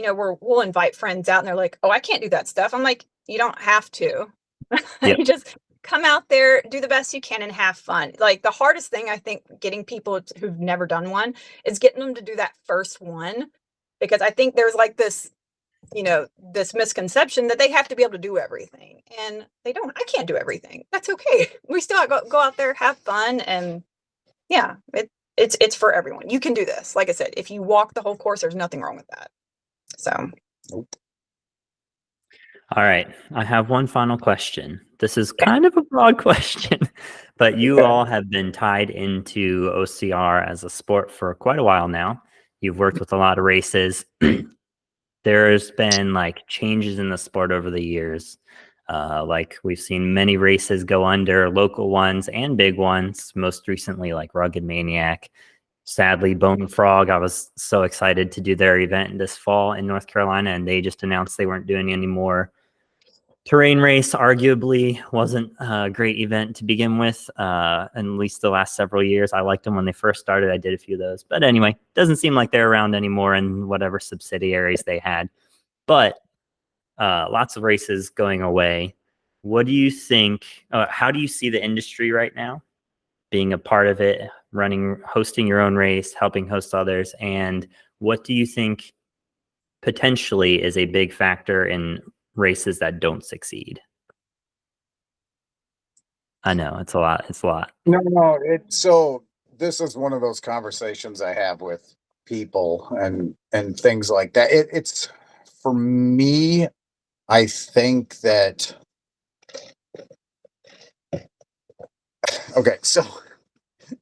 we'll invite friends out and they're like, oh, I can't do that stuff. I'm like, you don't have to. Yep. You just come out there, do the best you can and have fun. Like the hardest thing, I think, getting people who've never done one is getting them to do that first one. Because I think there's like this, this misconception that they have to be able to do everything, and they don't. I can't do everything. That's okay. We still go out there, have fun. And yeah, it's for everyone. You can do this. Like I said, if you walk the whole course, there's nothing wrong with that. So. All right. I have one final question. This is kind of a broad question, but you all have been tied into OCR as a sport for quite a while now. You've worked with a lot of races. There's been like changes in the sport over the years. Like we've seen many races go under, local ones and big ones, most recently like Rugged Maniac. Sadly, Bone Frog, I was so excited to do their event this fall in North Carolina, and they just announced they weren't doing any more. Terrain race arguably wasn't a great event to begin with, at least the last several years. I liked them when they first started. I did a few of those. But anyway, doesn't seem like they're around anymore in whatever subsidiaries they had. But lots of races going away. What do you think? How do you see the industry right now? Being a part of it, hosting your own race, helping host others. And what do you think potentially is a big factor in races that don't succeed? I know it's a lot. It's a lot. No, so this is one of those conversations I have with people and things like that. It's for me, I think that okay, so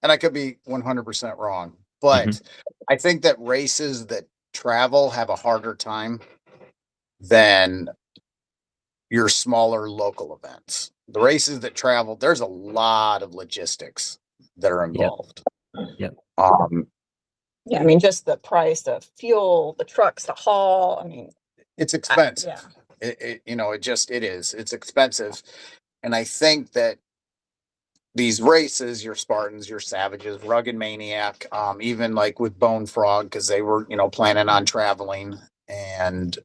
and I could be 100% wrong, but I think that races that travel have a harder time than your smaller local events. The races that travel, there's a lot of logistics that are involved. Yep. Yeah, I mean, just the price of fuel, the trucks to haul. I mean, it's expensive. Yeah. It is. It's expensive. And I think that these races, your Spartans, your Savages, Rugged Maniac, even like with Bone Frog, because they were, planning on traveling, and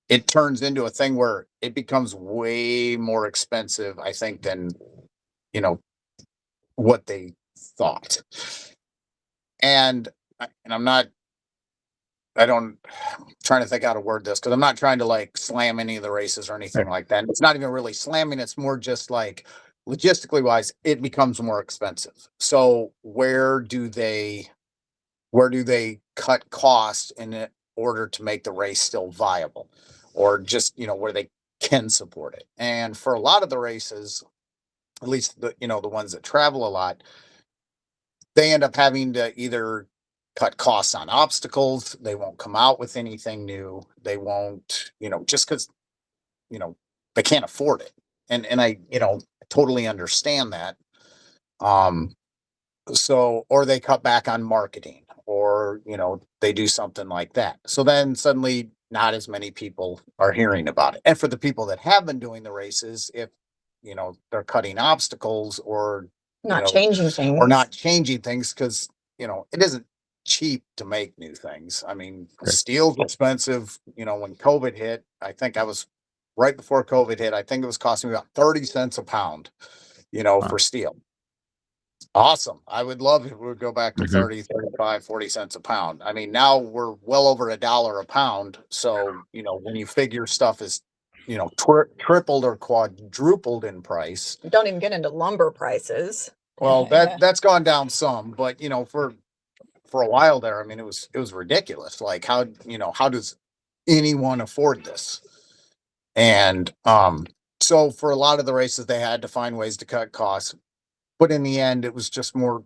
it turns into a thing where it becomes way more expensive, I think, than, what they thought. And I'm trying to think how to word this, because I'm not trying to like slam any of the races or anything like that. And it's not even really slamming. It's more just like logistically wise, it becomes more expensive. So where do they cut costs in order to make the race still viable, or just, where they can support it? And for a lot of the races, at least the ones that travel a lot, they end up having to either cut costs on obstacles. They won't come out with anything new. They won't, just because, they can't afford it. And I, totally understand that. So, or they cut back on marketing, or, they do something like that. So then suddenly not as many people are hearing about it. And for the people that have been doing the races, if, they're cutting obstacles or Not changing things. or not changing things, because it isn't cheap to make new things. I mean, steel's expensive. When COVID hit, I think I was right before COVID hit, I think it was costing me about 30 cents a pound, for steel. Awesome. I would love if we would go back to 30, 35, 40 cents a pound. I mean, now we're well over $1 a pound. So, when you figure stuff is, tripled or quadrupled in price. Don't even get into lumber prices. Well, that's gone down some, but for a while there, I mean, it was ridiculous. Like how does anyone afford this? And so for a lot of the races, they had to find ways to cut costs, but in the end, it was just more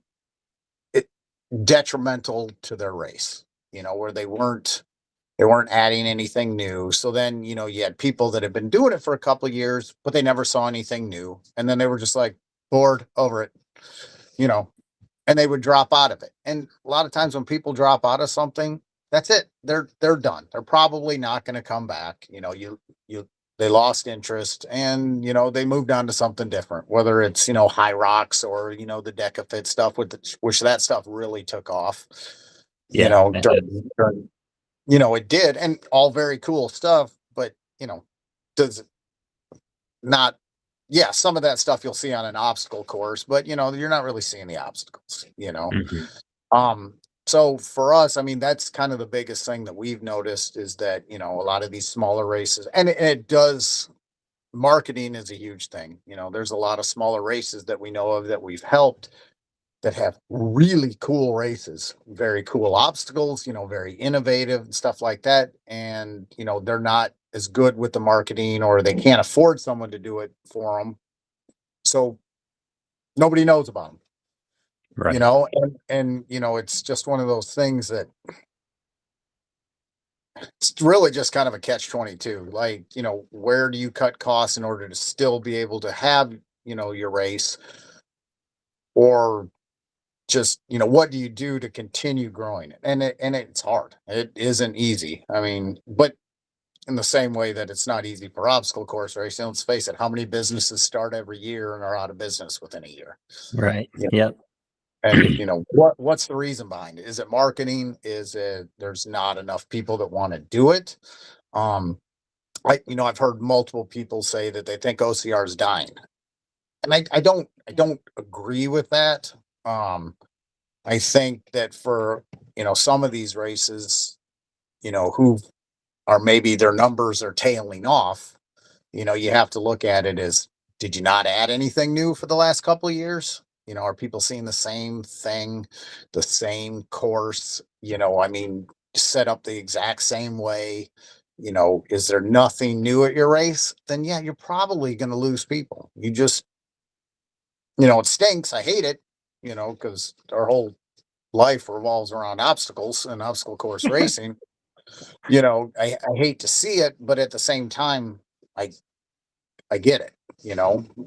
detrimental to their race. Where they weren't adding anything new. So then, you had people that had been doing it for a couple of years, but they never saw anything new, and then they were just like bored over it. And they would drop out of it. And a lot of times when people drop out of something, that's it. They're done. They're probably not going to come back. They lost interest, and they moved on to something different, whether it's High Rocks or the Decafit stuff, which that stuff really took off. It did, and all very cool stuff, but does it not? Yeah, some of that stuff you'll see on an obstacle course, but you're not really seeing the obstacles, So for us, I mean, that's kind of the biggest thing that we've noticed, is that, a lot of these smaller races, and it does, marketing is a huge thing. There's a lot of smaller races that we know of that we've helped that have really cool races, very cool obstacles, very innovative and stuff like that. And, they're not as good with the marketing, or they can't afford someone to do it for them. So nobody knows about them, Right. and it's just one of those things that it's really just kind of a catch-22. Like, where do you cut costs in order to still be able to have, your race, or just, what do you do to continue growing it? And it's hard. It isn't easy. I mean, but in the same way that it's not easy for obstacle course racing. Let's face it, how many businesses start every year and are out of business within a year? Right. Yeah. Yep. And what's the reason behind it? Is it marketing? Is it there's not enough people that want to do it? Um, I've heard multiple people say that they think OCR is dying, and I don't agree with that. I think that for some of these races, who are maybe their numbers are tailing off, you have to look at it as, did you not add anything new for the last couple of years? Are people seeing the same thing, the same course? I mean, set up the exact same way. Is there nothing new at your race? Then yeah, you're probably going to lose people. You just, it stinks. I hate it, because our whole life revolves around obstacles and obstacle course racing. I hate to see it, but at the same time, I I get it,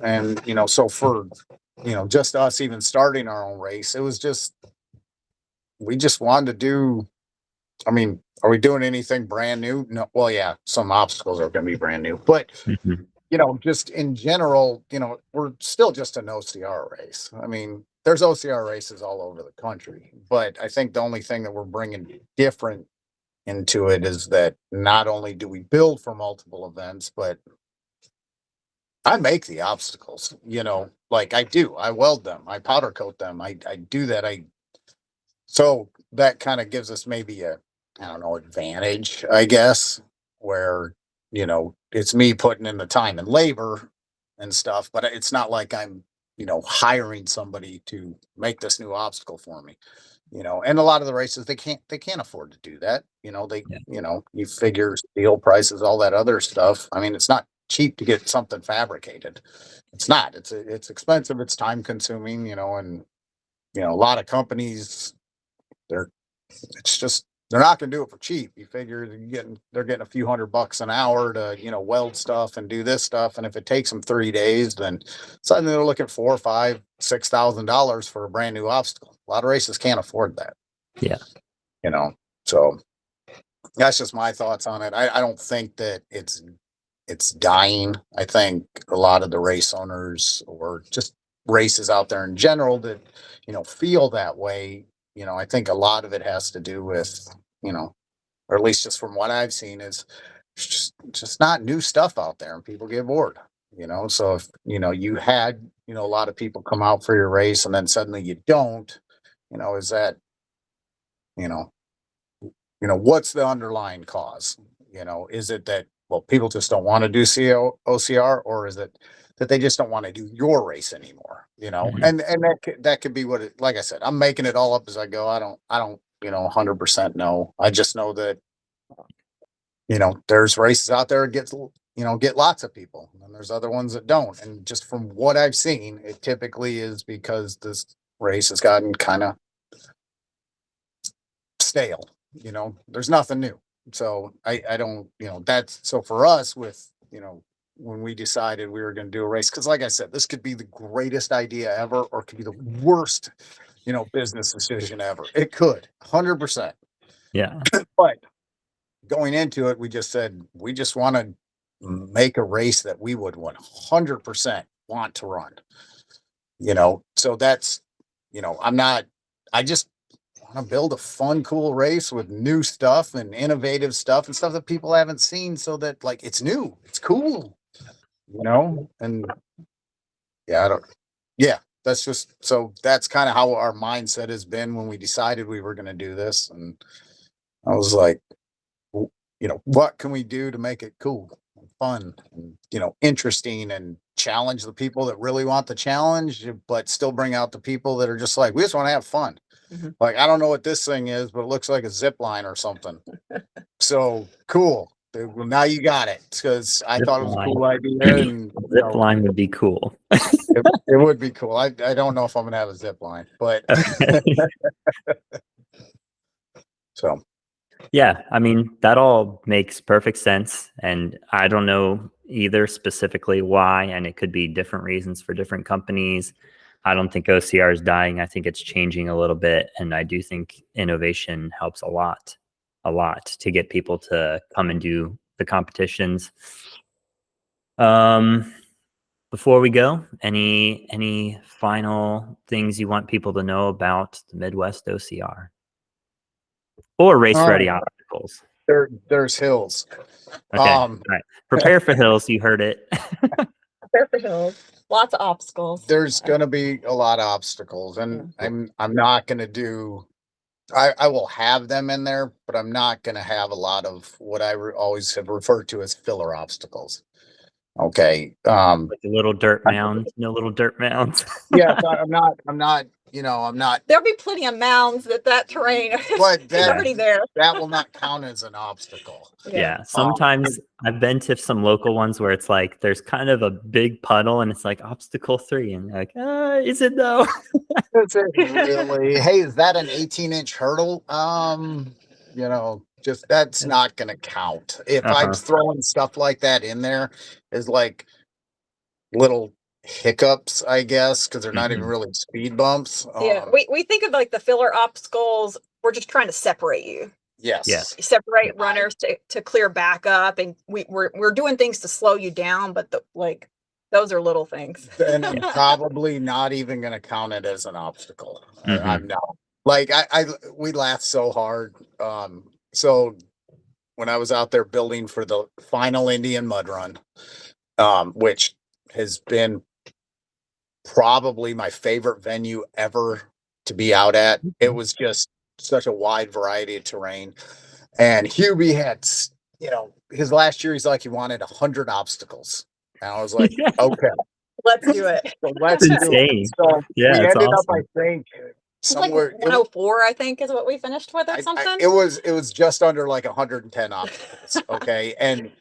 and so for just us even starting our own race, it was just we just wanted to do. I mean, are we doing anything brand new? No. Well, yeah, some obstacles are going to be brand new, but Mhm. just in general, we're still just an OCR race. I mean, there's OCR races all over the country, but I think the only thing that we're bringing different into it is that not only do we build for multiple events, but I make the obstacles, like I do. I weld them, I powder coat them, I do that. So that kind of gives us maybe a, I don't know, advantage, I guess, where, it's me putting in the time and labor and stuff, but it's not like I'm, hiring somebody to make this new obstacle for me. And a lot of the races they can't afford to do that. Yeah. You figure steel prices, all that other stuff. I mean, it's not cheap to get something fabricated. It's not. It's expensive, it's time consuming, and a lot of companies, they're it's just they're not going to do it for cheap. You figure they're getting a few $100 an hour to weld stuff and do this stuff, and if it takes them 3 days, then suddenly they're looking $4, $5, $6,000 for a brand new obstacle. A lot of races can't afford that. Yeah. So that's just my thoughts on it. I don't think that it's dying. I think a lot of the race owners or just races out there in general that feel that way. I think a lot of it has to do with or at least just from what I've seen, is just not new stuff out there, and people get bored. So if you had a lot of people come out for your race, and then suddenly you don't, is that you know what's the underlying cause? Is it that, well, people just don't want to do OCR, or is it that they just don't want to do your race anymore? Mhm. And that could be what it. Like I said, I'm making it all up as I go. I don't 100% know. I just know that there's races out there that get lots of people, and there's other ones that don't. And just from what I've seen, it typically is because this race has gotten kind of stale. There's nothing new. So I don't, that's so for us with, when we decided we were going to do a race, because like I said, this could be the greatest idea ever, or it could be the worst, business decision ever. It could 100%. Yeah. But going into it, we just said we just want to make a race that we would 100% want to run. So that's, I'm not, I just want to build a fun, cool race with new stuff and innovative stuff and stuff that people haven't seen, so that like it's new, it's cool, and yeah, I don't, yeah, that's just, so that's kind of how our mindset has been when we decided we were going to do this. And I was like, what can we do to make it cool and fun and, interesting, and challenge the people that really want the challenge, but still bring out the people that are just like, we just want to have fun. Mhm. Like, I don't know what this thing is, but it looks like a zip line or something. So cool. Well, now you got it, because I Zip thought it was a line. cool idea, and Zip line would be cool. it would be cool. I don't know if I'm gonna have a zip line, but so Yeah, I mean, that all makes perfect sense. And I don't know either specifically why, and it could be different reasons for different companies. I don't think OCR is dying. I think it's changing a little bit. And I do think innovation helps a lot to get people to come and do the competitions. Before we go, any final things you want people to know about the Midwest OCR or race ready obstacles? There's hills. Okay, all right. Prepare for hills. You heard it. Prepare for hills. Lots of obstacles. There's gonna be a lot of obstacles, and I'm not gonna do. I will have them in there, but I'm not gonna have a lot of what I always have referred to as filler obstacles. Okay. Like the little dirt mounds, no little dirt mounds. Yeah, I'm not, I'm not. There'll be plenty of mounds that terrain But is already there. that will not count as an obstacle. Yeah. Sometimes I've been to some local ones where it's like there's kind of a big puddle and it's like obstacle 3, and you're like, is it though? Is it really? Hey, is that an 18-inch hurdle? Just that's not gonna count. If I'm throwing stuff like that in there, is like little hiccups, I guess, because they're not even really speed bumps. Yeah, we think of like the filler obstacles. We're just trying to separate you. Yes. Separate runners to clear back up, and we're doing things to slow you down, but those are little things. And I'm probably not even going to count it as an obstacle. I'm not. Like we laughed so hard. So when I was out there building for the final Indian mud run, which has been probably my favorite venue ever to be out at. It was just such a wide variety of terrain. And Hubie had, his last year, he's like, he wanted 100 obstacles. And I was like, okay, let's do it. So let's do it. So we ended up, I think, somewhere like 104, I think, is what we finished with, or something. It was just under like 110 obstacles. Okay. And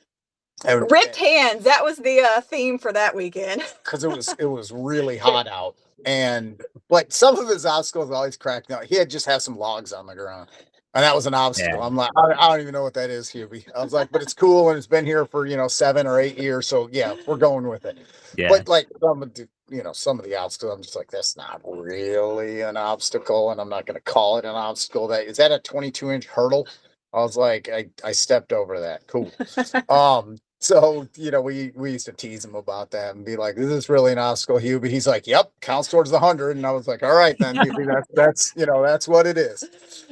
ripped hands. That was the theme for that weekend. Because it was really hot out. And but some of his obstacles always cracked out. He had just had some logs on the ground. And that was an obstacle. Yeah. I'm like, I don't even know what that is, Hubie. I was like, but it's cool, and it's been here for 7 or 8 years. So yeah, we're going with it. Yeah. But like some of the obstacles, I'm just like, that's not really an obstacle, and I'm not gonna call it an obstacle. Is that a 22-inch hurdle? I was like, I stepped over that. Cool. So, we used to tease him about that and be like, is this really an obstacle, Hubie? He's like, yep, counts towards the 100. And I was like, all right, then, Hubie, that's what it is.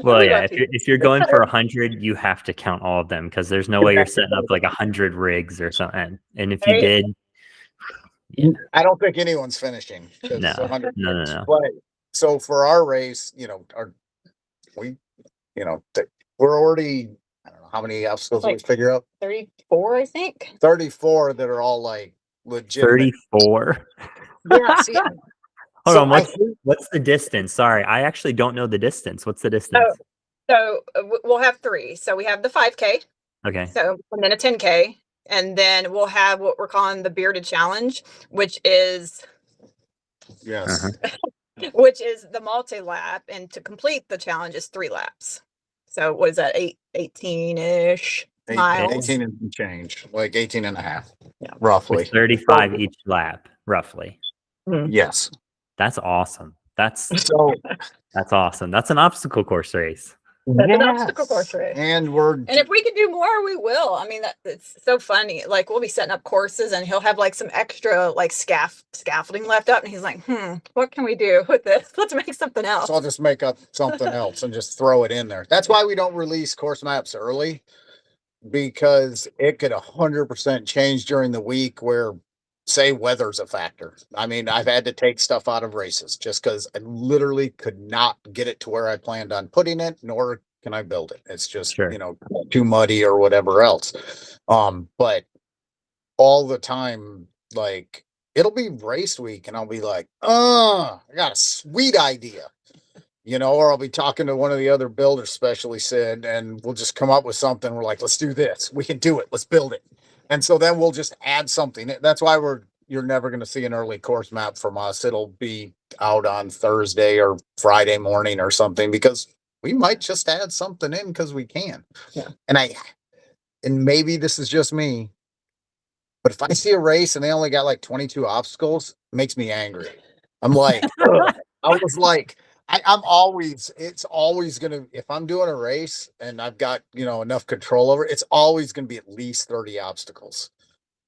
Well, yeah, if you're going for 100, you have to count all of them, because there's no way you're setting up like 100 rigs or something. And if you did, I don't think anyone's finishing. No. But so for our race, we're already, I don't know how many obstacles we figure out. 34, I think. 34 that are all like legit. 34. Yeah. See, Hold on. What's the distance? Sorry, I actually don't know the distance. What's the distance? So we'll have 3. So we have the 5K. Okay. So and then a 10K, and then we'll have what we're calling the bearded challenge, which is which is the multi-lap, and to complete the challenge is 3 laps. So what is that, 18-ish miles? 18 and change, like 18 and a half, roughly. With 35 each lap, roughly. Yes. That's awesome. That's awesome. That's an obstacle course race. That's an obstacle course race. And if we can do more, we will. I mean, it's so funny. Like, we'll be setting up courses, and he'll have like some extra like scaffolding left up, and he's like, what can we do with this? Let's make something else. So I'll just make up something else and just throw it in there. That's why we don't release course maps early, because it could 100% change during the week, where say weather's a factor. I mean, I've had to take stuff out of races just because I literally could not get it to where I planned on putting it, nor can I build it. It's just, too muddy or whatever else. But all the time, like, it'll be race week and I'll be like, I got a sweet idea. Or I'll be talking to one of the other builders, especially Sid, and we'll just come up with something. We're like, let's do this. We can do it. Let's build it. And so then we'll just add something. That's why you're never going to see an early course map from us. It'll be out on Thursday or Friday morning or something, because we might just add something in because we can. Yeah. And maybe this is just me, but if I see a race and they only got like 22 obstacles, it makes me angry. I'm like, I was like, it's always gonna, if I'm doing a race and I've got, enough control over it, it's always gonna be at least 30 obstacles,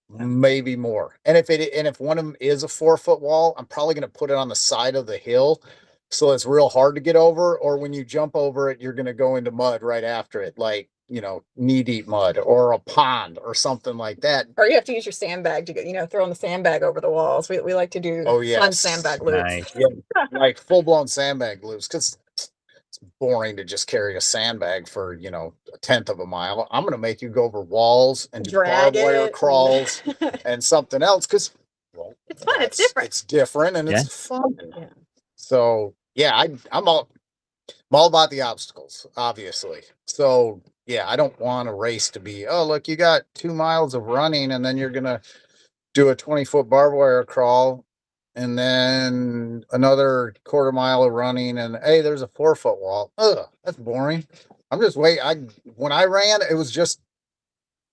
maybe more. And if one of them is a 4-foot wall, I'm probably gonna put it on the side of the hill. So it's real hard to get over, or when you jump over it, you're gonna go into mud right after it, like, knee deep mud or a pond or something like that. Or you have to use your sandbag to get, throwing the sandbag over the walls. We like to do fun yes. sandbag loops. Nice. Yeah, like full-blown sandbag loops, because it's boring to just carry a sandbag for, a tenth of a mile. I'm going to make you go over walls and do Drag barbed wire it. crawls and something else, because, well, It's fun. It's different. It's different and Yeah. it's fun. Yeah. So, yeah, I'm all about the obstacles, obviously. So, yeah, I don't want a race to be, oh, look, you got 2 miles of running and then you're going to do a 20-foot barbed wire crawl and then another quarter mile of running, and hey, there's a 4-foot wall. Ugh, that's boring. I'm just when I ran, it was just,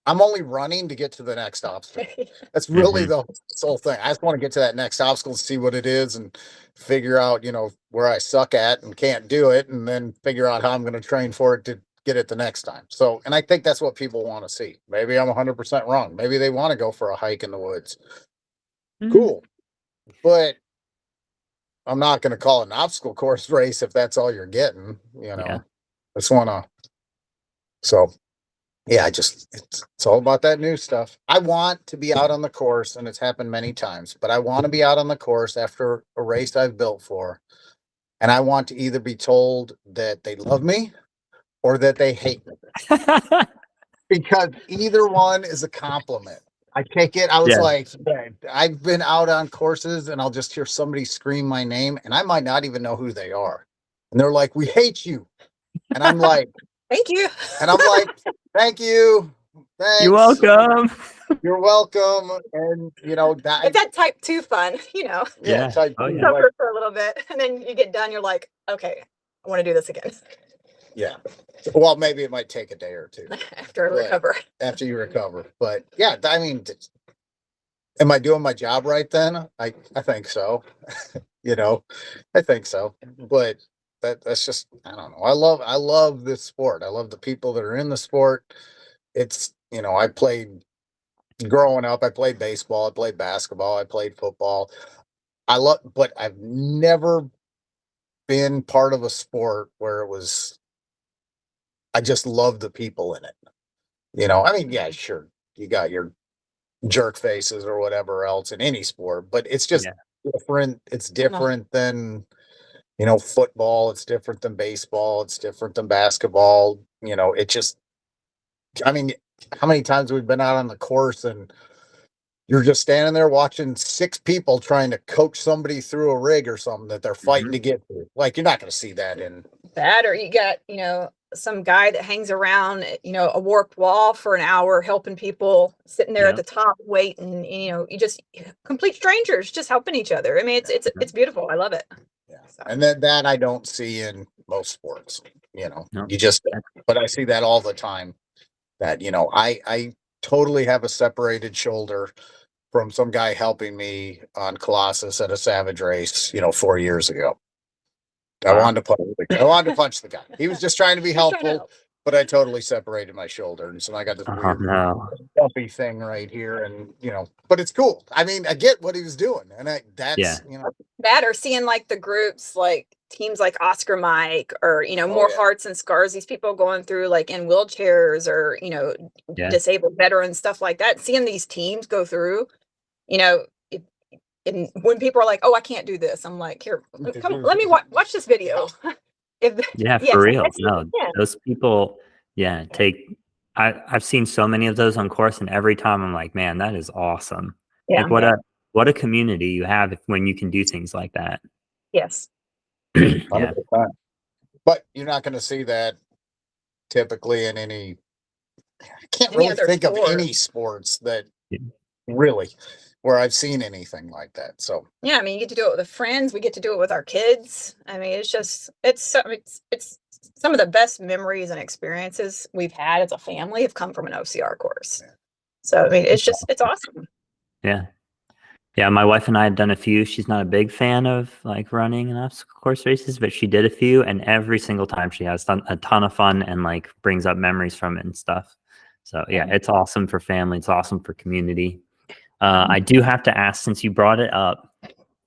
I'm only running to get to the next obstacle. That's really the whole thing. I just want to get to that next obstacle, see what it is, and figure out, where I suck at and can't do it, and then figure out how I'm going to train for it to get it the next time. So, and I think that's what people want to see. Maybe I'm 100% wrong. Maybe they want to go for a hike in the woods. Cool. But I'm not going to call it an obstacle course race if that's all you're getting, Yeah. I just want to, so yeah, it's all about that new stuff. I want to be out on the course, and it's happened many times, but I want to be out on the course after a race I've built for. And I want to either be told that they love me or that they hate me, because either one is a compliment. I take it. I was like, I've been out on courses and I'll just hear somebody scream my name and I might not even know who they are. And they're like, we hate you. And I'm like, thank you. And I'm like, thank you. Thanks. You're welcome. You're welcome. And it's that type 2 fun, Yeah. Type Oh, 2. yeah. Like, for a little bit, and then you get done. You're like, okay, I want to do this again yeah. Well, maybe it might take a day or two after I recover. after you recover. But yeah, I mean, am I doing my job right then? I think so. I think so. But that's just, I don't know. I love this sport. I love the people that are in the sport. It's, I played growing up, I played baseball, I played basketball, I played football. But I've never been part of a sport where I just love the people in it. I mean, yeah, sure. You got your jerk faces or whatever else in any sport, but it's just different. It's different than, football. It's different than baseball. It's different than basketball. It just, I mean, how many times we've been out on the course and you're just standing there watching 6 people trying to coach somebody through a rig or something that they're fighting to get through. Like, you're not going to see that in that, or you got, some guy that hangs around, a warped wall for an hour, helping people sitting there at the top waiting, you just complete strangers just helping each other. I mean, it's beautiful. I love it. Yeah. And that I don't see in most sports, No. but I see that all the time, that, I totally have a separated shoulder from some guy helping me on Colossus at a Savage race, 4 years ago. I wanted to punch the guy. He was just trying to be helpful, but I totally separated my shoulder. And so I got this weird bumpy thing right here. And, but it's cool. I mean, I get what he was doing. And that's, that, or seeing like the groups, like teams like Oscar Mike, or, more hearts and scars, these people going through like in wheelchairs, or, disabled veterans, stuff like that. Seeing these teams go through, and when people are like, oh, I can't do this, I'm like, here, come, let me watch this video. For real. No, those people, I've seen so many of those on course, and every time I'm like, man, that is awesome. Like what a community you have when you can do things like that. Yes. 100%. But you're not going to see that typically in I can't really think of any sports that really where I've seen anything like that. So yeah, I mean, you get to do it with friends. We get to do it with our kids. I mean, it's some of the best memories and experiences we've had as a family have come from an OCR course. So I mean, it's awesome. Yeah. Yeah, my wife and I have done a few. She's not a big fan of like running and obstacle course races, but she did a few, and every single time she has a ton of fun and like brings up memories from it and stuff. So yeah, it's awesome for family. It's awesome for community. I do have to ask, since you brought it up,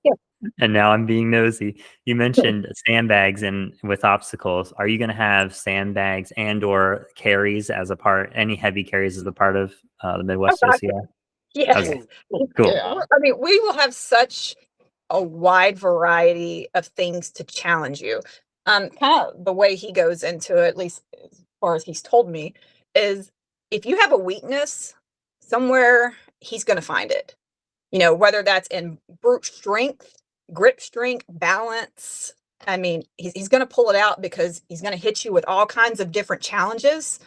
Yeah. and now I'm being nosy. You mentioned sandbags and with obstacles. Are you going to have sandbags and or carries as a part? Any heavy carries as a part of the Midwest God. OCR? Yes. Okay, cool. Yeah. I mean, we will have such a wide variety of things to challenge you. Kind of the way he goes into it, at least as far as he's told me, is if you have a weakness somewhere, he's going to find it. You know, whether that's in brute strength, grip strength, balance. I mean, he's going to pull it out because he's going to hit you with all kinds of different challenges.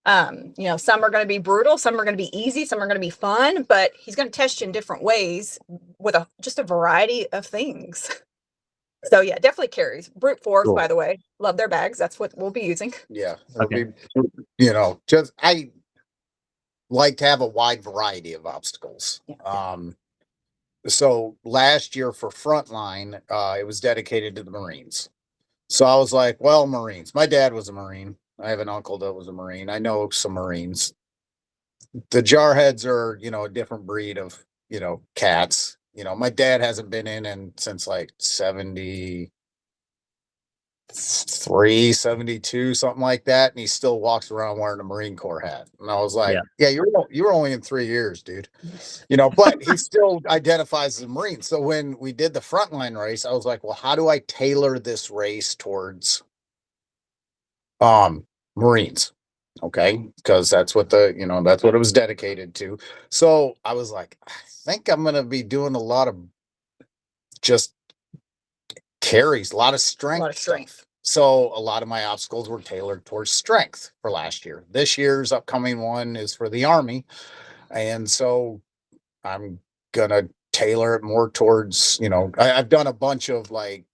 You know, some are going to be brutal, some are going to be easy, some are going to be fun, but he's going to test you in different ways with just a variety of things. So yeah, definitely carries. Brute force, Cool. by the way, love their bags. That's what we'll be using. Yeah. Okay. Just I like to have a wide variety of obstacles. Yeah. So last year for Frontline, it was dedicated to the Marines. So I was like, well, Marines. My dad was a Marine. I have an uncle that was a Marine. I know some Marines. The Jarheads are, a different breed of, cats. My dad hasn't been in since like 73, 72, something like that. And he still walks around wearing a Marine Corps hat. And I was like, yeah, you were only in 3 years, dude. But he still identifies as a Marine. So when we did the Frontline race, I was like, well, how do I tailor this race towards Marines? Okay, because that's what that's what it was dedicated to. So I was like, I think I'm gonna be doing a lot of just carries, a lot of strength. Stuff. So a lot of my obstacles were tailored towards strength for last year. This year's upcoming one is for the Army. And so I'm gonna tailor it more towards, I've done a bunch of like,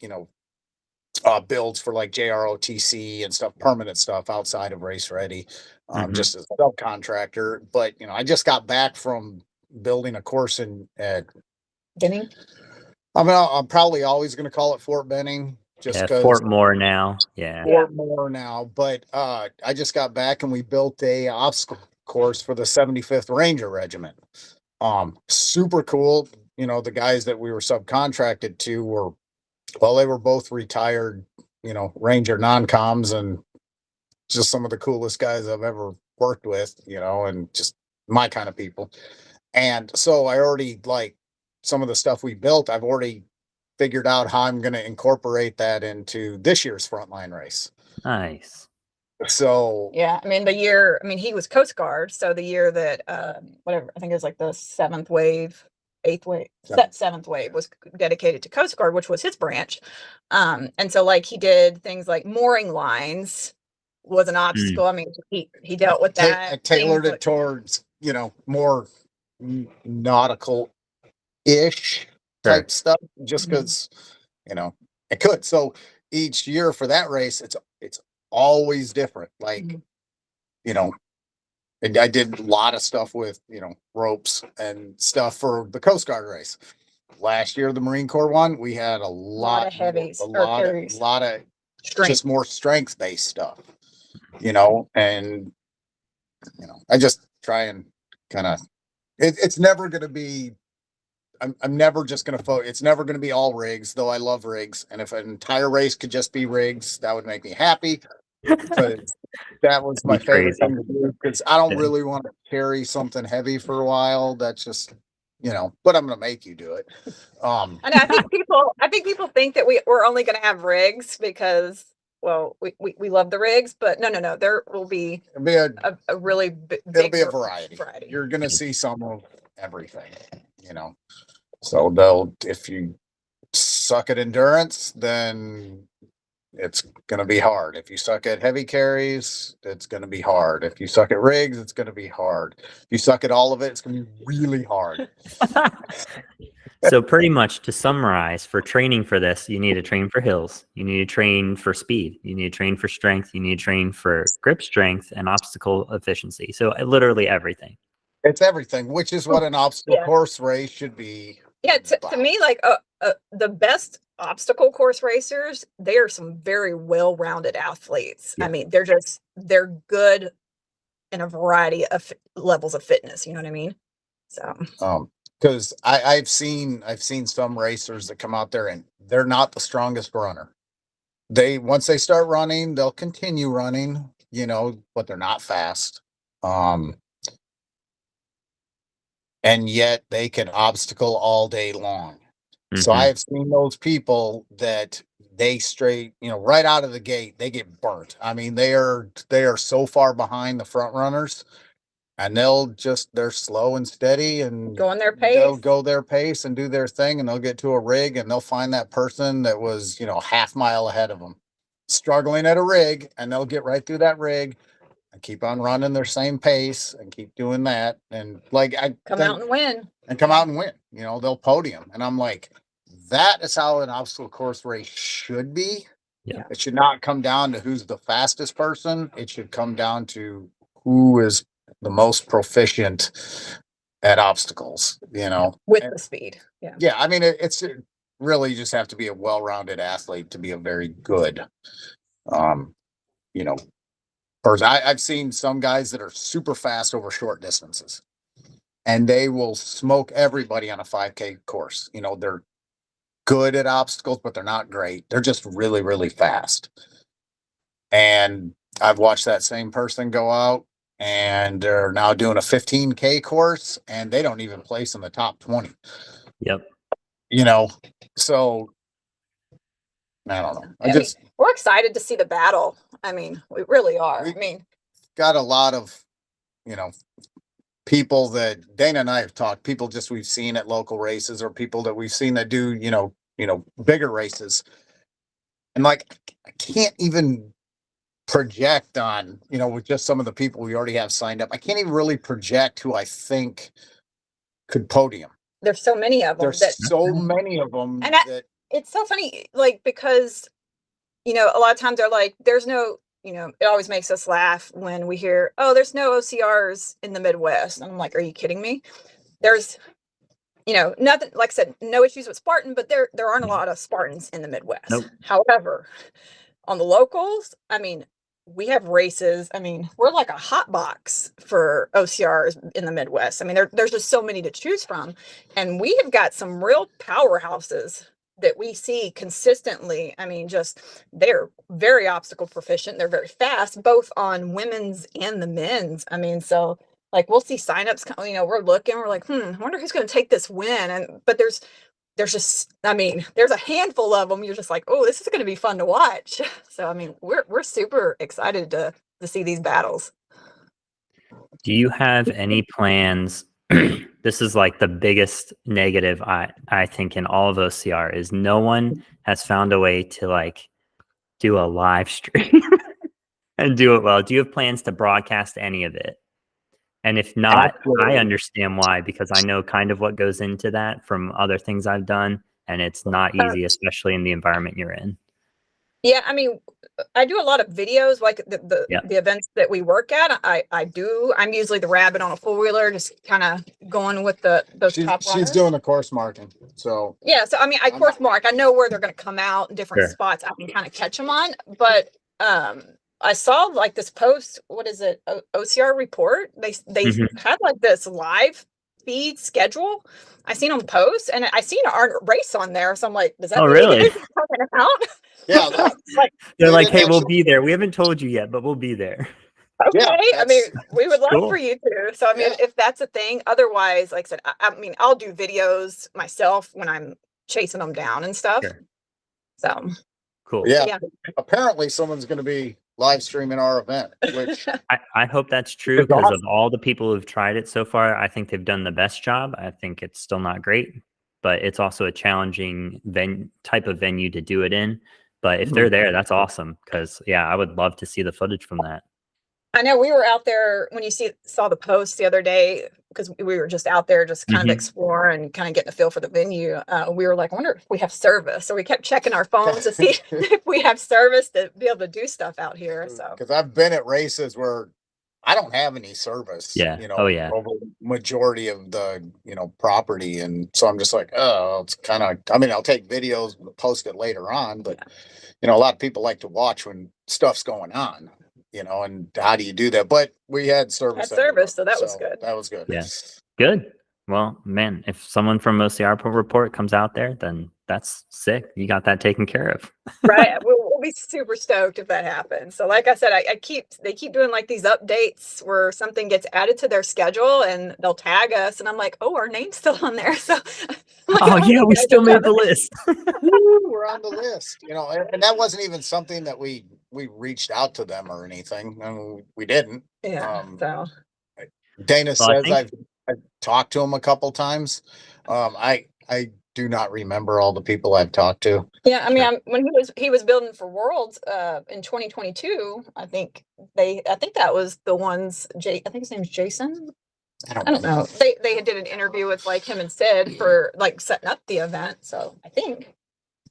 builds for like JROTC and stuff, permanent stuff outside of Race Ready, just as a subcontractor. But I just got back from building a course at Benning. I'm probably always going to call it Fort Benning, just because Fort Moore now. Yeah, Fort Moore now. But I just got back and we built a obstacle course for the 75th Ranger Regiment. Super cool. The guys that we were subcontracted to were, well, they were both retired, Ranger non-coms, and just some of the coolest guys I've ever worked with, and just my kind of people. And so I already like some of the stuff we built. I've already figured out how I'm going to incorporate that into this year's Frontline race. Nice. So yeah, I mean he was Coast Guard, so the year that whatever, I think it was like the seventh wave was dedicated to Coast Guard, which was his branch. And so like he did things like mooring lines was an obstacle. I mean, he dealt with that. I tailored it towards, more nautical ish type stuff, just because, I could. So each year for that race, it's always different. Like, I did a lot of stuff with, ropes and stuff for the Coast Guard race. Last year, the Marine Corps one, we had a lot of heavies, a lot of strength. just more strength based stuff, and I just try and kind of, it's never going to be, I'm never just going to it's never going to be all rigs, though I love rigs. And if an entire race could just be rigs, that would make me happy. Because that was my favorite thing to do, because I don't really want to carry something heavy for a while. That's just, but I'm going to make you do it. And I think people think that we're only going to have rigs because, well, we love the rigs, but no, there will be a really big, it'll be a variety. You're going to see some of everything, so if you suck at endurance, then it's going to be hard. If you suck at heavy carries, it's going to be hard. If you suck at rigs, it's going to be hard. If you suck at all of it, it's going to be really hard. So pretty much to summarize, for training for this, you need to train for hills. You need to train for speed. You need to train for strength. You need to train for grip strength and obstacle efficiency. So literally everything. It's everything, which is what an obstacle course race should be Yeah, to me, like the best obstacle course racers, they are some very well-rounded athletes. Yeah. I mean, they're good in a variety of levels of fitness. You know what I mean? So Because I've seen some racers that come out there and they're not the strongest runner. Once they start running, they'll continue running, but they're not fast. Um, and yet they can obstacle all day long. So I Mhm. have seen those people that they straight, right out of the gate, they get burnt. I mean, they are so far behind the front runners, and they're slow and steady, and go on their they'll pace. go their pace and do their thing, and they'll get to a rig and they'll find that person that was, half mile ahead of them, struggling at a rig, and they'll get right through that rig and keep on running their same pace and keep doing that. And like I Come think out and win. and come out and win. They'll podium. And I'm like, that is how an obstacle course race should be. Yeah. It should not come down to who's the fastest person. It should come down to who is the most proficient at obstacles, With And, the speed. Yeah. yeah, I mean, it really just have to be a well-rounded athlete to be a very good, um, you know, person. I've seen some guys that are super fast over short distances, and they will smoke everybody on a 5K course. They're good at obstacles, but they're not great. They're just really, really fast. And I've watched that same person go out and they're now doing a 15K course and they don't even place in the top 20. Yep. So I don't know. We're excited to see the battle. I mean, we really are. I mean, got a lot of, people that Dana and I have talked, people just we've seen at local races or people that we've seen that do, bigger races. And like, I can't even project on, with just some of the people we already have signed up. I can't even really project who I think could podium. there's so many of them. There's so many of them And that it's so funny, like, because, a lot of times they're like, there's no, it always makes us laugh when we hear, oh, there's no OCRs in the Midwest. And I'm like, are you kidding me? There's, nothing, like I said, no issues with Spartan, but there aren't a lot of Spartans in the Midwest. Nope. However, on the locals, I mean, we have races. I mean, we're like a hot box for OCRs in the Midwest. I mean, there's just so many to choose from. And we have got some real powerhouses that we see consistently. I mean, just they're very obstacle proficient. They're very fast, both on women's and the men's. I mean, so like we'll see signups, we're looking, we're like, I wonder who's going to take this win. But there's just, I mean, there's a handful of them. You're just like, oh, this is going to be fun to watch. So, I mean, we're super excited to see these battles. Do you have any plans? This is like the biggest negative I think in all of OCR is no one has found a way to like do a live stream and do it well. Do you have plans to broadcast any of it? And if not, I understand why, because I know kind of what goes into that from other things I've done, and it's not easy, especially in the environment you're in. Yeah, I mean, I do a lot of videos, like the events that we work at. I'm usually the rabbit on a four-wheeler, just kind of going with those top runners. She's doing the course marking. So yeah, so I mean, I course mark. I know where they're going to come out in different spots. I can kind of catch them on, but I saw like this post. What is it? OCR report. They had like this live feed schedule. I seen them post, and I seen our race on there. So I'm like, does that mean really? Out? Yeah, they're like, hey, we'll be there. We haven't told you yet, but we'll be there. Okay, yeah, I mean, we would love cool. for you to. So I mean, if that's a thing. Otherwise, like I said, I mean, I'll do videos myself when I'm chasing them down and stuff. Sure. So cool. Yeah. Apparently, someone's going to be live streaming our event, which I hope that's true, because of all the people who've tried it so far. I think they've done the best job. I think it's still not great, but it's also a challenging type of venue to do it in. But if they're there, that's awesome, because I would love to see the footage from that. I know we were out there when you saw the post the other day, because we were just out there just kind of exploring and kind of getting a feel for the venue. We were like, I wonder if we have service. So we kept checking our phones to see if we have service to be able to do stuff out here. So because I've been at races where I don't have any service, Yeah. Oh, yeah. over the majority of the, property. And so I'm just like, oh, it's kind of, I mean, I'll take videos, post it later on, but, a lot of people like to watch when stuff's going on, and how do you do that? But we had service. Had service, so that was good. That was good. Yeah. Good. Well, man, if someone from OCR report comes out there, then that's sick. You got that taken care of. Right. We'll be super stoked if that happens. So like I said, they keep doing like these updates where something gets added to their schedule and they'll tag us. And I'm like, oh, our name's still on there. So like, Oh, yeah, we still made the list. We're on the list, and that wasn't even something that we reached out to them or anything. I mean, we didn't. Yeah. So Dana Well, I says think- I've talked to him a couple times. I do not remember all the people I've talked to. yeah, I mean, when he was building for Worlds in 2022, I think that was the ones. I think his name's Jason. I I don't know. They did an interview with like him and Sid for like setting up the event. So I think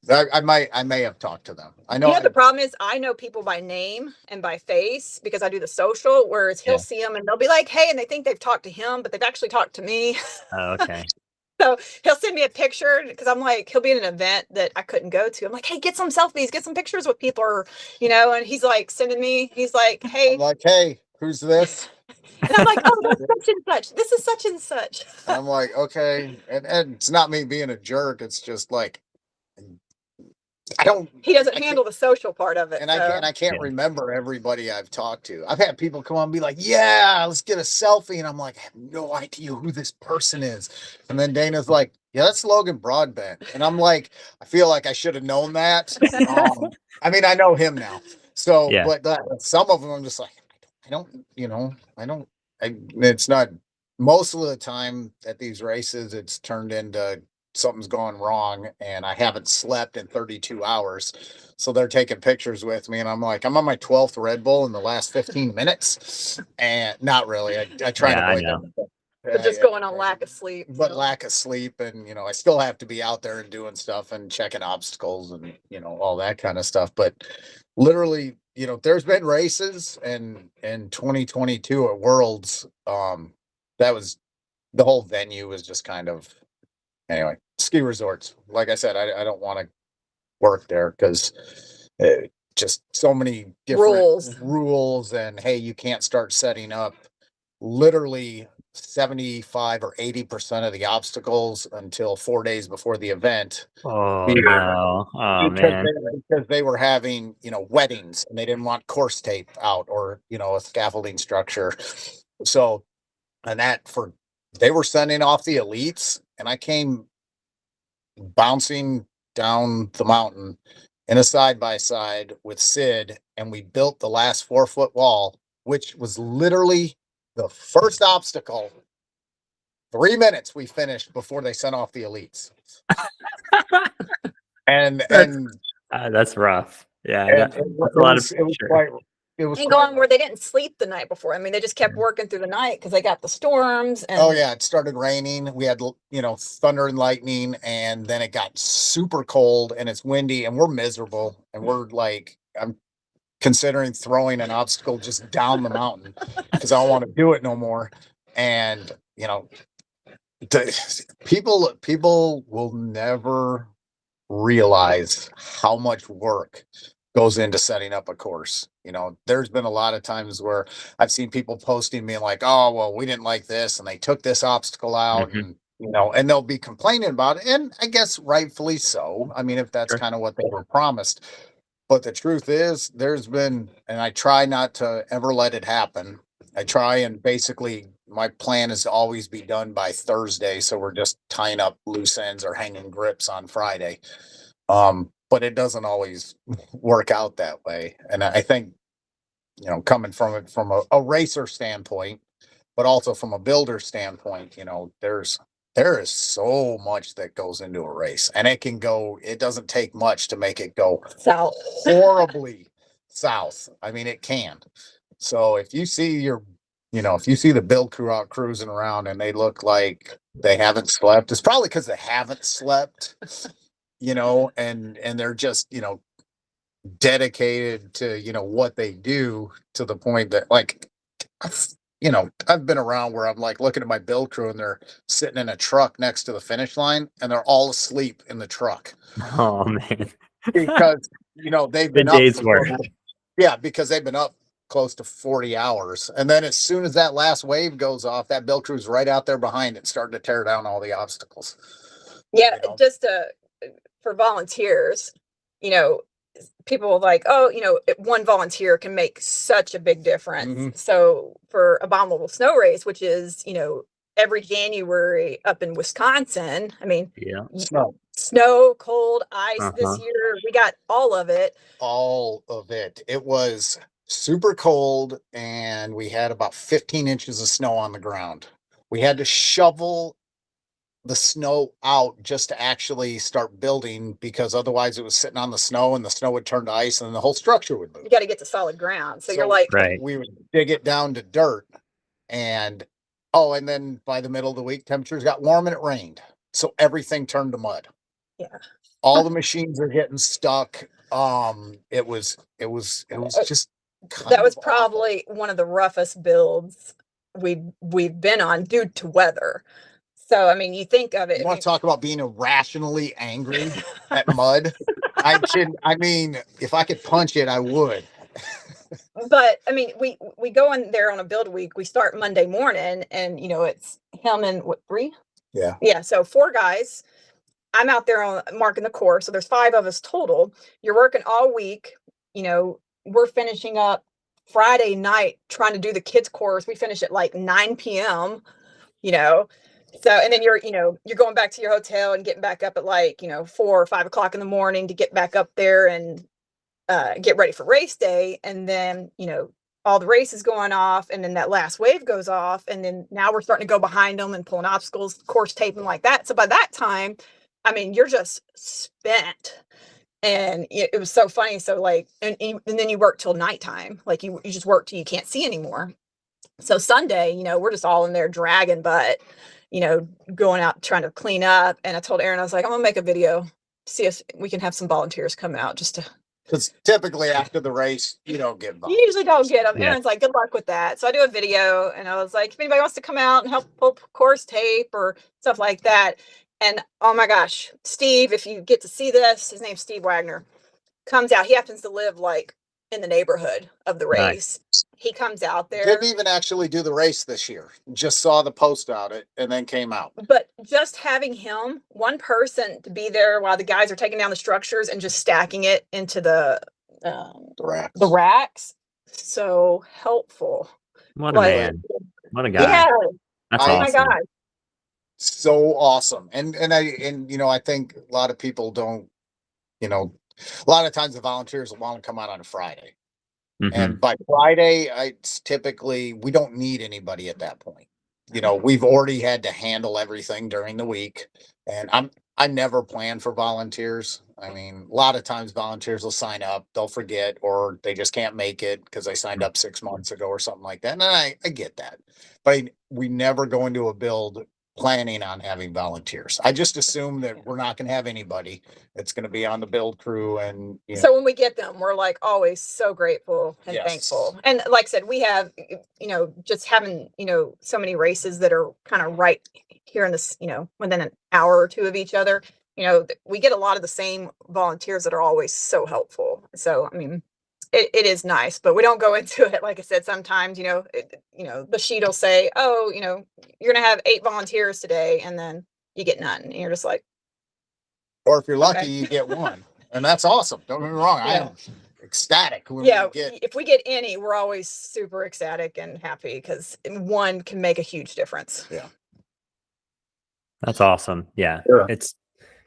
I may have talked to them. I know. yeah, the problem is I know people by name and by face because I do the social, whereas he'll Yeah. see them and they'll be like, hey, and they think they've talked to him, but they've actually talked to me. Oh, okay. So he'll send me a picture because I'm like, he'll be in an event that I couldn't go to. I'm like, hey, get some selfies, get some pictures with people, or, and he's like sending me, he's like, hey, I'm like, hey, who's this? and I'm like, oh, that's such and such. This is such and such. And I'm like, okay. And it's not me being a jerk. It's just like, He doesn't handle the social part of it. and so. I can't Yeah. remember everybody I've talked to. I've had people come on and be like, yeah, let's get a selfie. And I'm like, I have no idea who this person is. And then Dana's like, yeah, that's Logan Broadbent. And I'm like, I feel like I should have known that. I mean, I know him now. So, Yeah. but some of them I'm just like, it's not, most of the time at these races, it's turned into something's gone wrong and I haven't slept in 32 hours. So they're taking pictures with me and I'm like, I'm on my 12th Red Bull in the last 15 minutes. And not really. I try Yeah, to I avoid know. that. But just going on lack of sleep. But so. lack of sleep and, I still have to be out there and doing stuff and checking obstacles and, all that kind of stuff. But literally, there's been races and in 2022 at Worlds, that was, the whole venue was just kind of, anyway, ski resorts. Like I said, I don't want to work there because just so many different rules and hey, you can't start setting up literally 75 or 80% of the obstacles until 4 days before the event. Oh, no. Oh, man. Because they were having, weddings and they didn't want course tape out or, a scaffolding structure. So, and they were sending off the elites and I came bouncing down the mountain in a side-by-side with Sid and we built the last 4-foot wall, which was literally the first obstacle. 3 minutes we finished before they sent off the elites. and That's rough. Yeah. and That's a lot of it was And going where they didn't sleep the night before. I mean, they just kept working through the night because they got the storms. And oh yeah, it started raining. We had thunder and lightning, and then it got super cold and it's windy, and we're miserable. And we're like, I'm considering throwing an obstacle just down the mountain because I don't want to do it no more. And people will never realize how much work goes into setting up a course. There's been a lot of times where I've seen people posting being like, oh, well, we didn't like this and they took this obstacle out and, and they'll be complaining about it. And I guess rightfully so. I mean, if that's kind of what they were promised. But the truth is there's been, and I try not to ever let it happen. I try and basically my plan is to always be done by Thursday. So we're just tying up loose ends or hanging grips on Friday. But it doesn't always work out that way. And I think, coming from it from a racer standpoint, but also from a builder standpoint, there is so much that goes into a race and it doesn't take much to make it go south horribly south. I mean, it can. So if you see if you see the build crew out cruising around and they look like they haven't slept, it's probably because they haven't slept. And they're just, dedicated to, what they do to the point that like I've been around where I'm like looking at my build crew and they're sitting in a truck next to the finish line and they're all asleep in the truck Oh man. because they've The been up day's for work. because they've been up close to 40 hours. And then as soon as that last wave goes off, that build crew's right out there behind it, starting to tear down all the obstacles. Yeah, just for volunteers, people like, oh, one volunteer can make such a big difference. Mhm. So for Abominable Snow Race, which is, every January up in Wisconsin, I mean, Yeah. snow, cold, ice Uh-huh. this year, we got all of it. All of it. It was super cold and we had about 15 inches of snow on the ground. We had to shovel the snow out just to actually start building because otherwise it was sitting on the snow and the snow would turn to ice and the whole structure would move. You got to get to solid ground. So you're So like, Right. we would dig it down to dirt and and then by the middle of the week temperatures got warm and it rained. So everything turned to mud. yeah. All the machines are getting stuck. It was just That was awful. probably one of the roughest builds we've been on due to weather. So I mean, you think of it. You want to talk about being irrationally angry at mud? I mean, if I could punch it, I would. But I mean, we go in there on a build week. We start Monday morning, and it's him and what, 3? Yeah. So 4 guys. I'm out there on marking the course. So there's 5 of us total. You're working all week. We're finishing up Friday night trying to do the kids course. We finish at like 9 p.m. So, and then you're going back to your hotel and getting back up at like 4 or 5 o'clock in the morning to get back up there and get ready for race day. And then all the races going off, and then that last wave goes off, and then now we're starting to go behind them and pulling obstacles, course taping like that. So by that time, I mean, you're just spent. And it was so funny. So like, and then you work till nighttime. Like you just work till you can't see anymore. So Sunday, we're just all in there dragging butt, going out trying to clean up. And I told Aaron, I was like, I'm gonna make a video, see if we can have some volunteers come out just to. Because typically after the race, you don't get You usually don't get them. Yeah. Aaron's like, good luck with that. So I do a video, and I was like, if anybody wants to come out and help pull course tape or stuff like that. And oh my gosh, Steve, if you get to see this, his name's Steve Wagner, comes out. He happens to live like in the neighborhood of the race. Nice. He comes out there. Didn't even actually do the race this year. Just saw the post out it and then came out. But just having him, one person, to be there while the guys are taking down the structures and just stacking it into the racks, so helpful. What a man. What a guy. Yeah. That's Oh awesome. my God. So awesome. And I think a lot of people don't, a lot of times the volunteers will want to come out on a Friday. Mhm. And by Friday, it's typically we don't need anybody at that point. We've already had to handle everything during the week, and I never plan for volunteers. I mean, a lot of times volunteers will sign up, they'll forget, or they just can't make it because they signed up 6 months ago or something like that. And I get that, but we never go into a build planning on having volunteers. I just assume that we're not going to have anybody. It's going to be on the build crew, and So when we get them, we're like always so grateful and Yes. thankful. And like I said, we have, just having, so many races that are kind of right here in this, within an hour or 2 of each other. We get a lot of the same volunteers that are always so helpful. So, I mean, it is nice, but we don't go into it. Like I said, sometimes, the sheet will say, oh, you're going to have 8 volunteers today, and then you get none. And you're just like, or if you're lucky, okay. you get one, and that's awesome. Don't get me wrong. I am ecstatic when Yeah, we get. if we get any, we're always super ecstatic and happy because one can make a huge difference. Yeah. That's awesome. Yeah. Sure.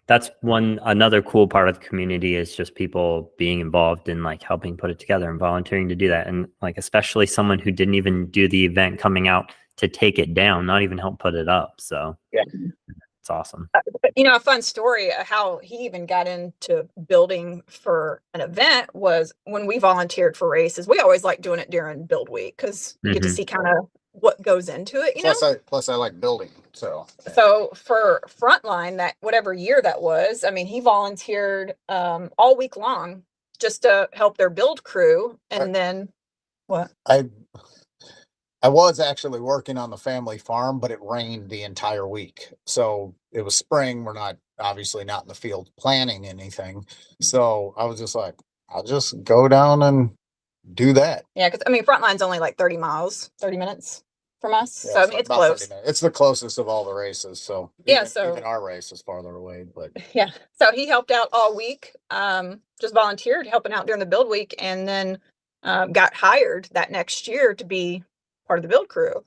That's another cool part of the community is just people being involved in like helping put it together and volunteering to do that. And like, especially someone who didn't even do the event coming out to take it down, not even help put it up. So yeah, it's awesome. But, a fun story how he even got into building for an event was when we volunteered for races. We always like doing it during build week because you get to see kind of what goes into it. Plus I like building. So for Frontline, that whatever year that was, I mean, he volunteered all week long just to help their build crew. And then what? I was actually working on the family farm, but it rained the entire week. So it was spring. We're not obviously not in the field planting anything. So I was just like, I'll just go down and do that. Yeah, because I mean, Frontline's only like 30 miles, 30 minutes from us. Yeah, So I mean, it's about 30 close. minutes. It's the closest of all the races. So Yeah, even our race is farther away. But yeah. So he helped out all week, just volunteered helping out during the build week, and then got hired that next year to be part of the build crew.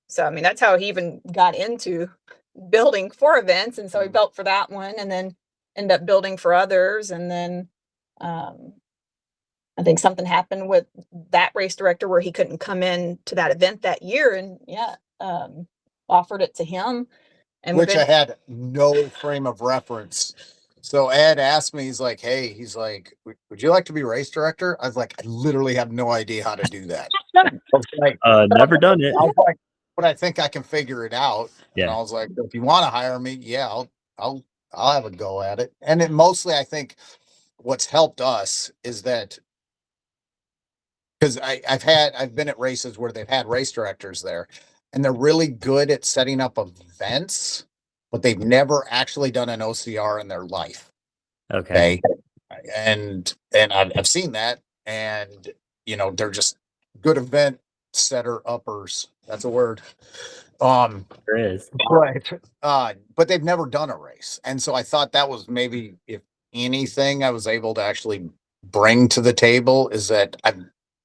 So I mean, that's how he even got into building for events. And so he built for that one, and then ended up building for others. And then I think something happened with that race director where he couldn't come in to that event that year, and offered it to him. And which I had no frame of reference. So Ed asked me, he's like, hey, he's like, would you like to be race director? I was like, I literally have no idea how to do that. I was like, Never done it. I was like, but I think I can figure it out. And Yeah. I was like, if you want to hire me, yeah, I'll have a go at it. And it mostly, I think what's helped us is that because I've been at races where they've had race directors there and they're really good at setting up events, but they've never actually done an OCR in their life. Okay. And I've seen that, and they're just good event setter uppers. That's a word. There is. But they've never done a race. And so I thought that was maybe, if anything, I was able to actually bring to the table is that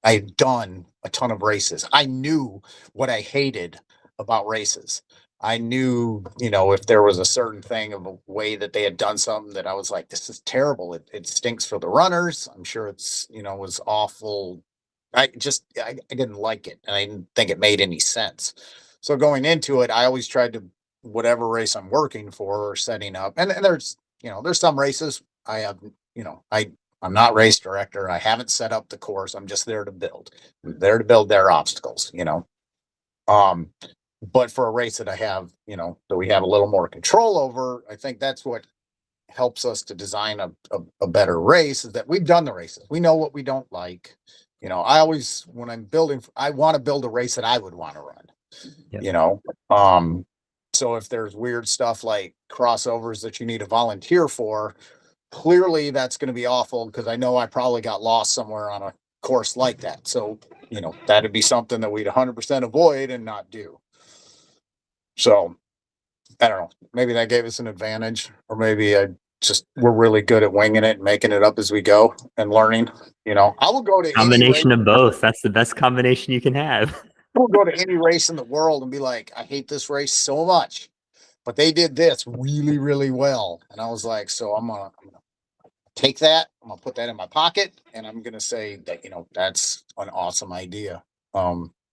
I've done a ton of races. I knew what I hated about races. I knew, if there was a certain thing of a way that they had done something that I was like, this is terrible. It stinks for the runners. I'm sure it's, was awful. I didn't like it, and I didn't think it made any sense. So going into it, I always tried to, whatever race I'm working for or setting up. And there's, there's some races I have, I'm not race director. I haven't set up the course. I'm just there to build. I'm there to build their obstacles, But for a race that I have, that we have a little more control over, I think that's what helps us to design a better race, is that we've done the races. We know what we don't like. I always, when I'm building, I want to build a race that I would want to run. Yep. So if there's weird stuff like crossovers that you need a volunteer for, clearly that's going to be awful, because I know I probably got lost somewhere on a course like that. So, that'd be something that we'd 100% avoid and not do. So I don't know, maybe that gave us an advantage, or maybe we're really good at winging it and making it up as we go and learning. I will go to Combination of both. That's the best combination you can have. We'll go to any race in the world and be like, I hate this race so much, but they did this really, really well. And I was like, so I'm gonna take that, I'm gonna put that in my pocket, and I'm gonna say that, that's an awesome idea.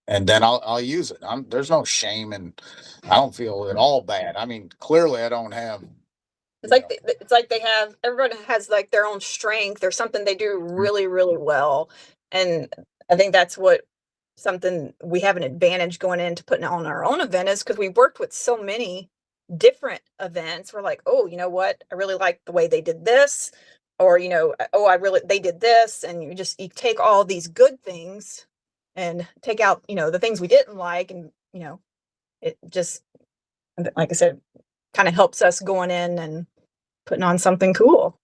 And then I'll use it. There's no shame, and I don't feel at all bad. I mean, clearly I don't have. It's like they have, everyone has like their own strength or something they do really, really well. And I think that's something we have an advantage going into putting on our own event, is because we've worked with so many different events. We're like, oh, you know what? I really like the way they did this, or, they did this. And you take all these good things and take out, the things we didn't like. And, it just, like I said, kind of helps us going in and putting on something cool.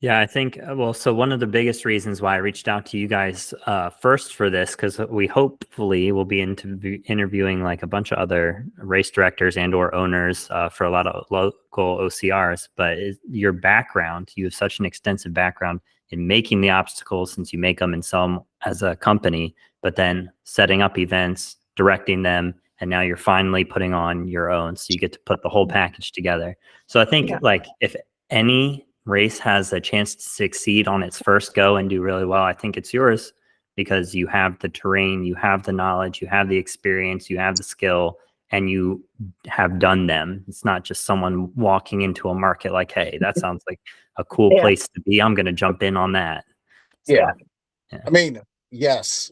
Yeah, I think, so one of the biggest reasons why I reached out to you guys first for this, because we hopefully will be interviewing like a bunch of other race directors and or owners for a lot of local OCRs, but your background, you have such an extensive background in making the obstacles, since you make them and sell them as a company, but then setting up events, directing them, and now you're finally putting on your own. So you get to put the whole package together. So I think like if any race has a chance to succeed on its first go and do really well, I think it's yours, because you have the terrain, you have the knowledge, you have the experience, you have the skill, and you have done them. It's not just someone walking into a market like, hey, that sounds like a cool place to be, I'm going to jump in on that. So, yeah. I mean, yes,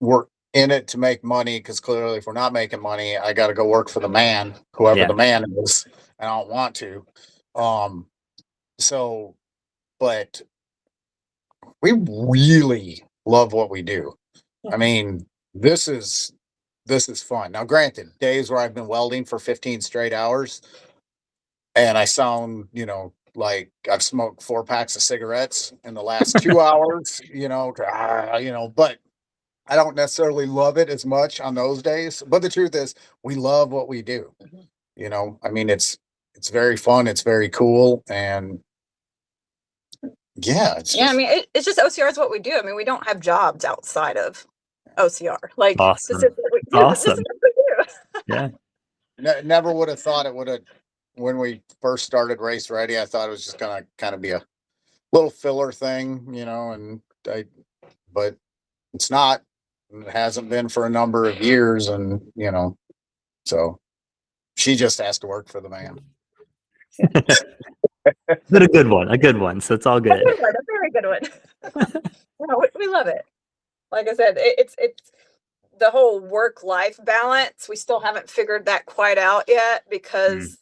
we're in it to make money, because clearly if we're not making money, I got to go work for the man, whoever the man is, and I don't want to. So, but we really love what we do. I mean, this is fun. Now, granted, days where I've been welding for 15 straight hours and I sound, like I've smoked 4 packs of cigarettes in the last 2 hours, but I don't necessarily love it as much on those days. But the truth is, we love what we do. I mean, it's very fun. It's very cool. And yeah, it's Yeah, I just mean, it's just OCR is what we do. I mean, we don't have jobs outside of OCR. Like, this Awesome. is what we do. This is Awesome. what we do. Yeah. never would have thought it would have when we first started Race Ready. I thought it was just gonna kind of be a little filler thing, but it's not. It hasn't been for a number of years, and so she just has to work for the man. But a good one. A good one. So it's all A good. good one, a very good one. No, we love it. Like I said, it's the whole work-life balance. We still haven't figured that quite out yet because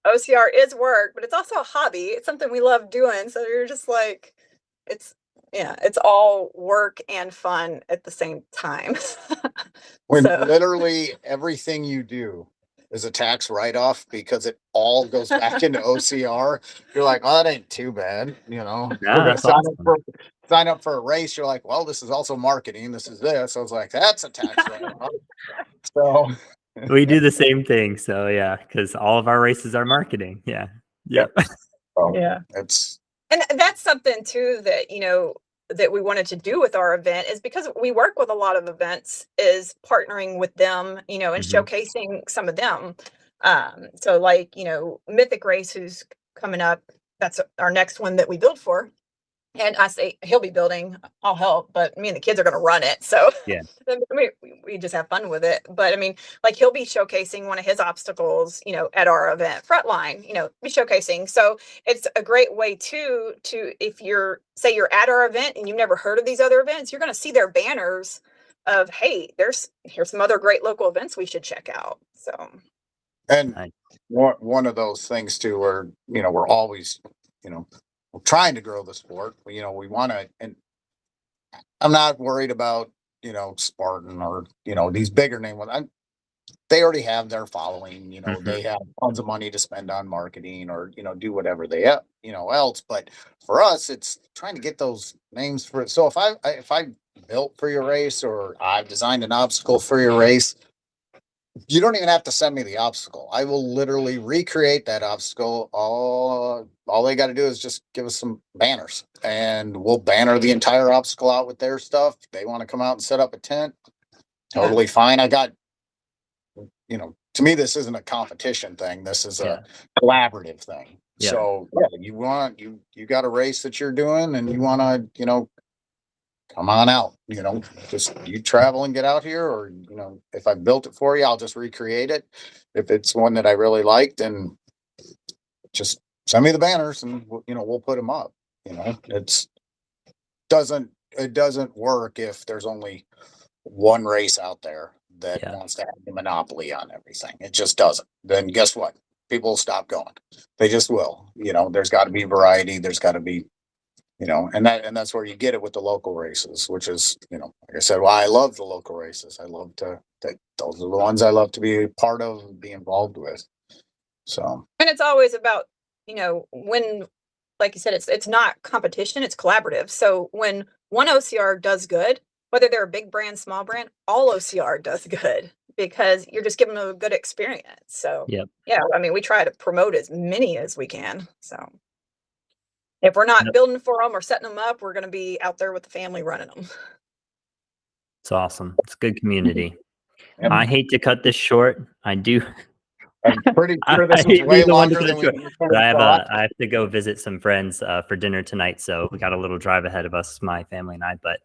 OCR is work, but it's also a hobby. It's something we love doing. So you're just like, it's all work and fun at the same time. When So literally everything you do is a tax write-off because it all goes back into OCR. You're like, oh, that ain't too bad. Yeah, We're gonna that's awesome. sign up for a race. You're like, well, this is also marketing. This is this. I was like, that's a tax write-off. So We do the same thing. So yeah, because all of our races are marketing. Yeah. Yep. yeah. It's And that's something too that, that we wanted to do with our event is because we work with a lot of events is partnering with them, and showcasing some of them. So like, Mythic Race, who's coming up, that's our next one that we build for. And I say he'll be building, I'll help, but me and the kids are going to run it. So Yeah. we just have fun with it. But I mean, like he'll be showcasing one of his obstacles, at our event, Frontline, be showcasing. So it's a great way to if you're at our event and you've never heard of these other events, you're going to see their banners of, hey, here's some other great local events we should check out. So. and Nice. one of those things too, where we're always we're trying to grow the sport. We want to, and I'm not worried about Spartan or these bigger name ones. They already have their following. They have tons of money to spend on marketing or do whatever they have else. But for us, it's trying to get those names for it. So if I built for your race or I've designed an obstacle for your race, you don't even have to send me the obstacle. I will literally recreate that obstacle. All they got to do is just give us some banners and we'll banner the entire obstacle out with their stuff. If they want to come out and set up a tent, totally fine. I got, to me, this isn't a competition thing. This is a collaborative thing. Yeah. So you got a race that you're doing and you want to, come on out, just you travel and get out here, or, if I built it for you, I'll just recreate it. If it's one that I really liked, and just send me the banners and we'll put them up. It doesn't work if there's only one race out there that wants to have the monopoly on everything. It just doesn't. Then guess what? People will stop going. They just will. There's got to be variety. There's got to be and that's where you get it with the local races, which is, like I said, well, I love the local races. I love those are the ones I love to be part of and be involved with. So, and it's always about, when, like you said, it's not competition, it's collaborative. So when one OCR does good, whether they're a big brand, small brand, all OCR does good because you're just giving them a good experience. So, yeah, I mean, we try to promote as many as we can. So. If we're not building for them or setting them up, we're going to be out there with the family running them. It's awesome. It's a good community. I hate to cut this short. I do. I'm pretty sure this is way longer than we but I have to go visit some friends for dinner tonight. So we got a little drive ahead of us, my family and I. But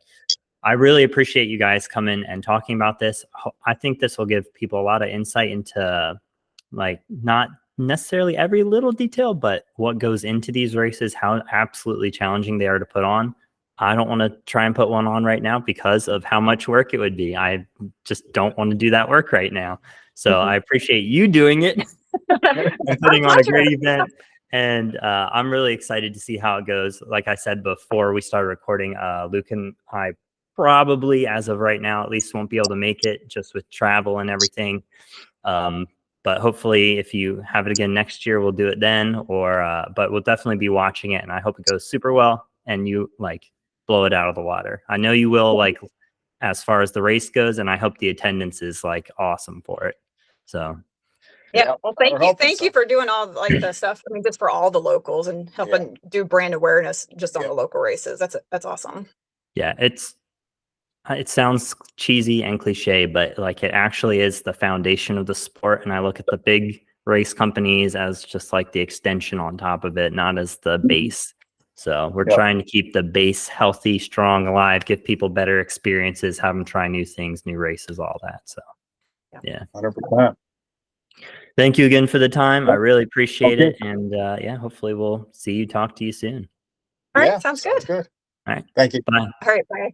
I really appreciate you guys coming and talking about this. I think this will give people a lot of insight into not necessarily every little detail, but what goes into these races, how absolutely challenging they are to put on. I don't want to try and put one on right now because of how much work it would be. I just don't want to do that work right now. So I appreciate you doing it, putting on a great event. And I'm really excited to see how it goes. Like I said before we started recording, Luke and I probably, as of right now, at least won't be able to make it just with travel and everything. But hopefully if you have it again next year, we'll do it then, but we'll definitely be watching it, and I hope it goes super well and you like blow it out of the water. I know you will, like, as far as the race goes, and I hope the attendance is like awesome for it. So Yeah. Well, we're hoping thank you so. for doing all like the stuff. I mean, just for all the locals and helping do brand awareness just on the local races. That's awesome. yeah, it sounds cheesy and cliche, but like it actually is the foundation of the sport. And I look at the big race companies as just like the extension on top of it, not as the base. So we're trying to keep the base healthy, strong, alive, give people better experiences, have them try new things, new races, all that. So yeah. 100%. Thank you again for the time. I really appreciate it. And yeah, hopefully we'll talk to you soon. All right. Sounds good. Good. All right. Thank you. Bye. All right. Bye.